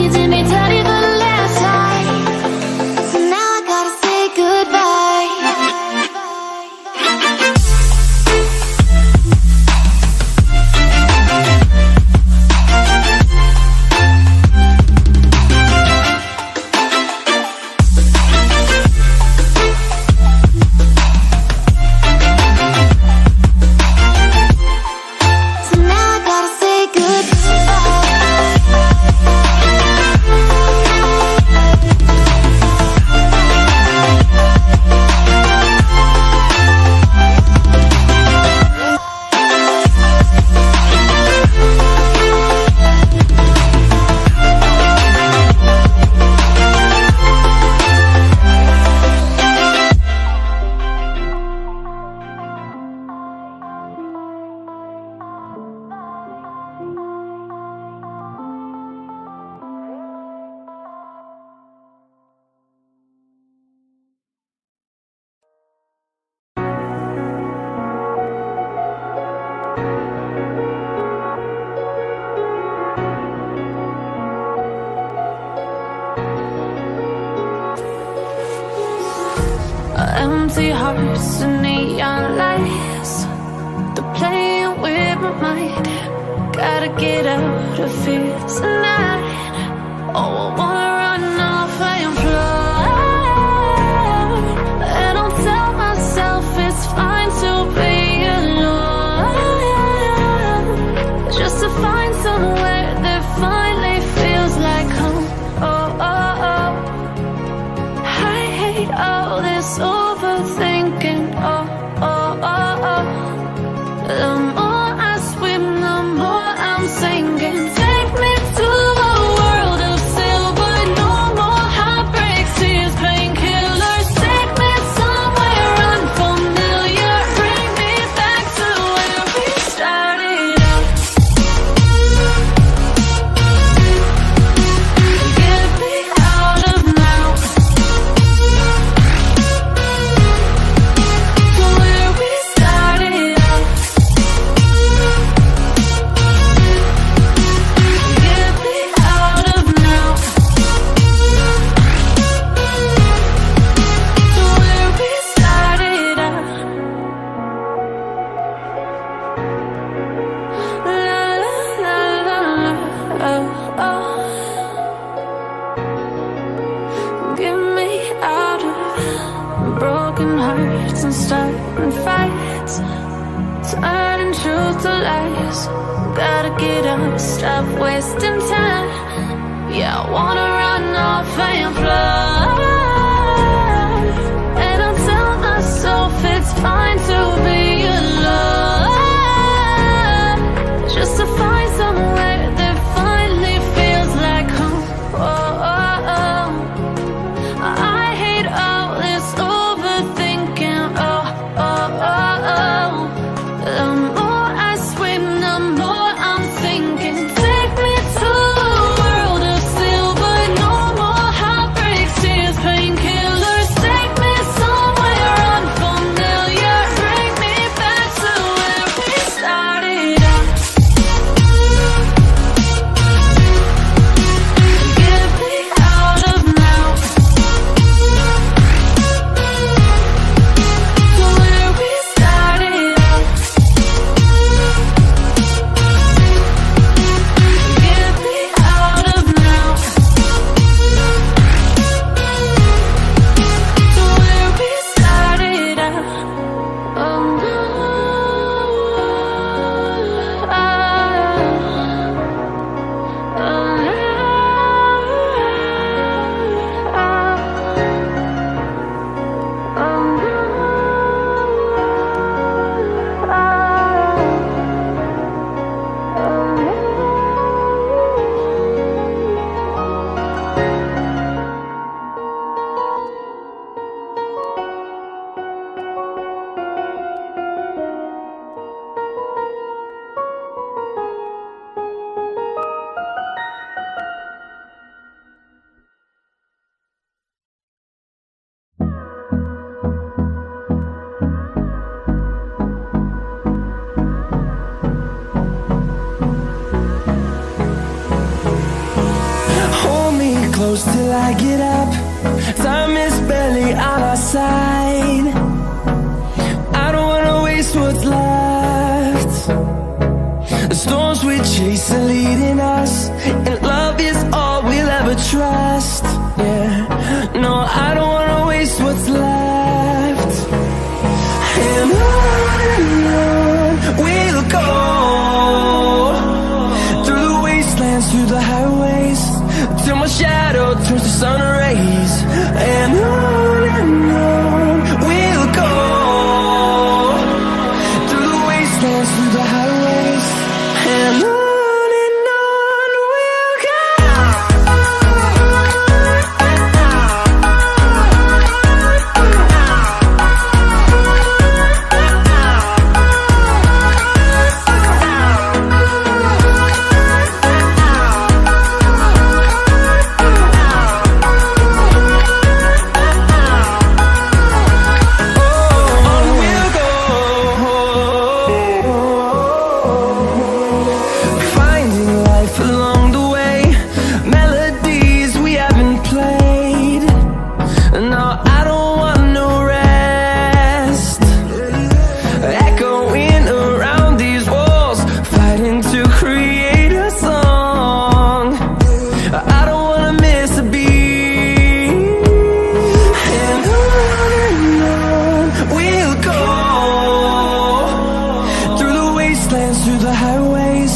You did me dirty for the last time, so now I gotta say goodbye. So now I gotta say empty hearts and neon lights, they're playing with my mind. Gotta get out of here tonight. Oh, I wanna run off and fly, and I'll tell myself it's fine to be alone, just to find somewhere that finally feels like home. Oh, oh, oh. I hate all this overthinking. Oh, oh, oh, oh. The more I swim, the more I'm sinking. Take me to a world of silver. No more heartbreaks, tears, painkillers. Take me somewhere unfamiliar. Bring me back to where we started out. Get me out of now. Where we started out. Get me out of now. Where we started out. La la la la la. Oh, oh. Get me out of broken hearts and starting fights, turning truth to lies. Gotta get up, stop wasting time. Yeah, I wanna run off and fly, and I'll tell myself it's fine to be alone, just to find somewhere that finally feels like home. Oh, oh, oh. I hate all this overthinking. Oh, oh, oh, oh. The more I swim, the more I'm sinking. Take me to a world of silver. No more close till I get up. Time is barely on our side. I don't wanna waste what's left. The storms we chase are leading us, and love is all we'll ever trust. Yeah, no, I don't wanna waste what's left. And on we'll go, through the wastelands, through the highways, till my shadow turns to sun rays. And on we'll go, through the wastelands, through the highways, and on we'll go. Through the highways,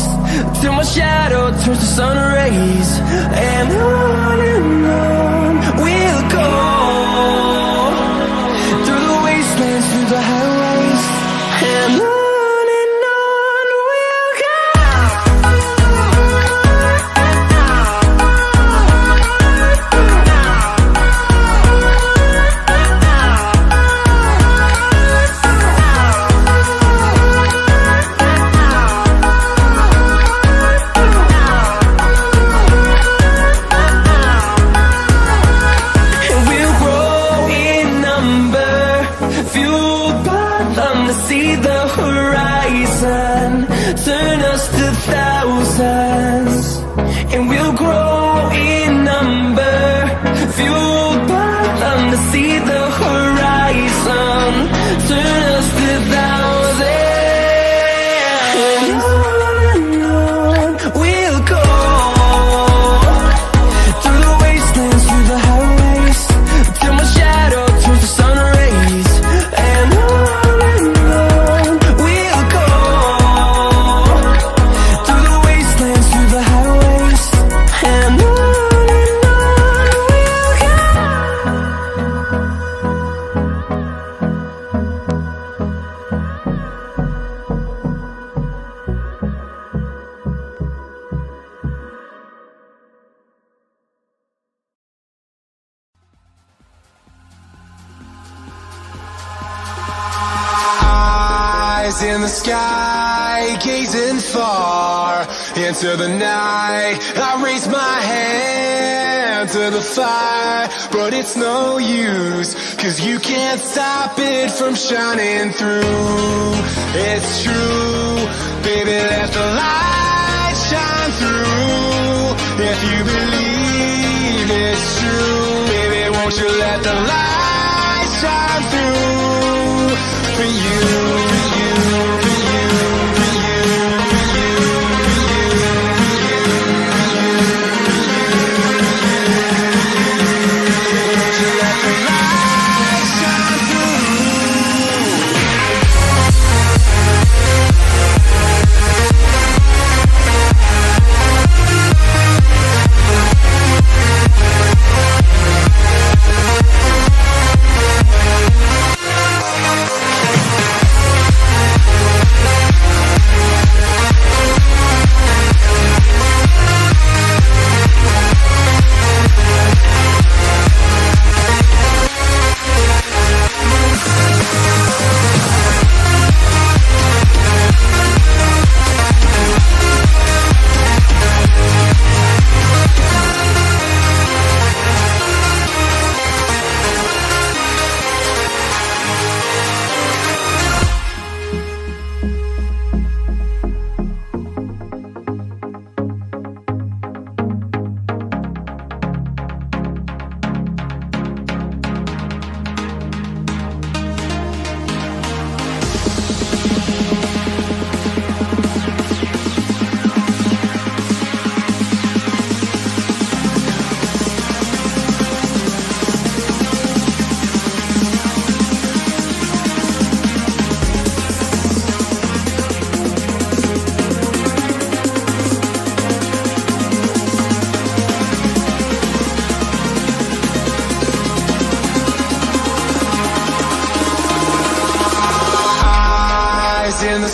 till my shadow turns to sun rays. And on we'll go, through the wastelands, through the highways, and on we'll go. See the horizon, turn us to thousands, and we'll grow in number, fueled by them to see the horizon, turn us to thousands, and on we'll go, through the wastelands, through the highways, till my shadow turns to sun rays. And in the sky, gazing far into the night. I raise my hand to the fire, but it's no use, 'cause you can't stop it from shining through. It's true, baby, let the light shine through. If you believe it's true, baby, won't you let the light shine through for you.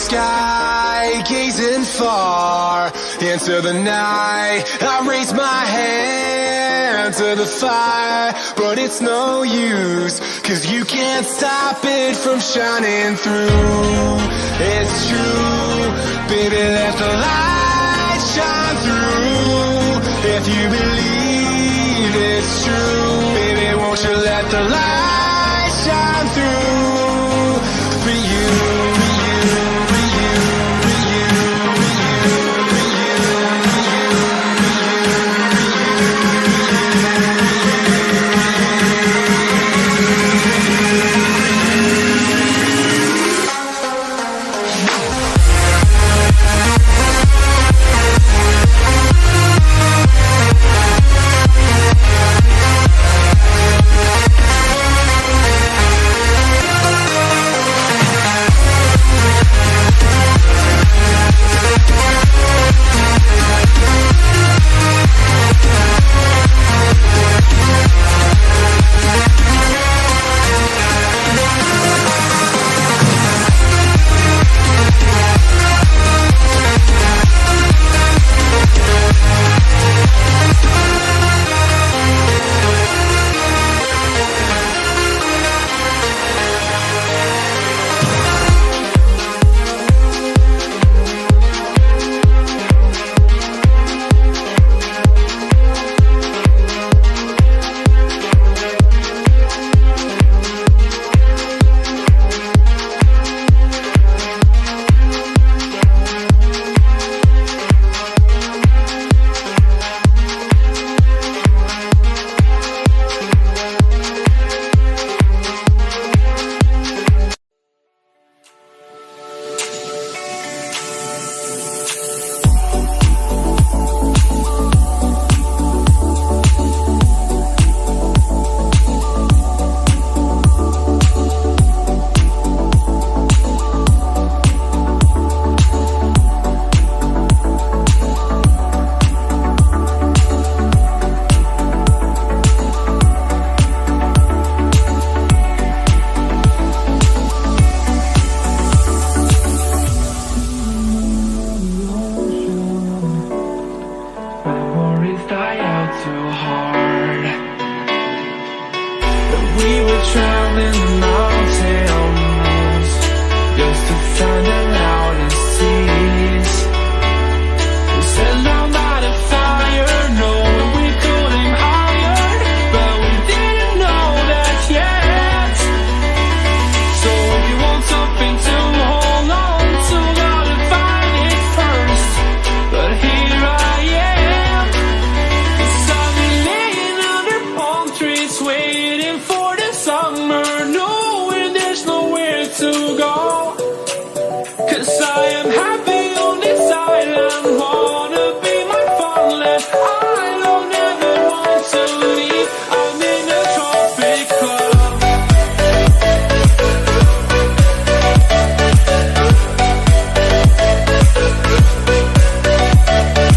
sky, gazing far into the night. I raise my hand to the fire, but it's no use, 'cause you can't stop it from shining through. It's true, baby, let the light shine through. If you believe it's true, baby, won't you let the light shine through for you, for you, for you, for you, for you, for you, for waiting.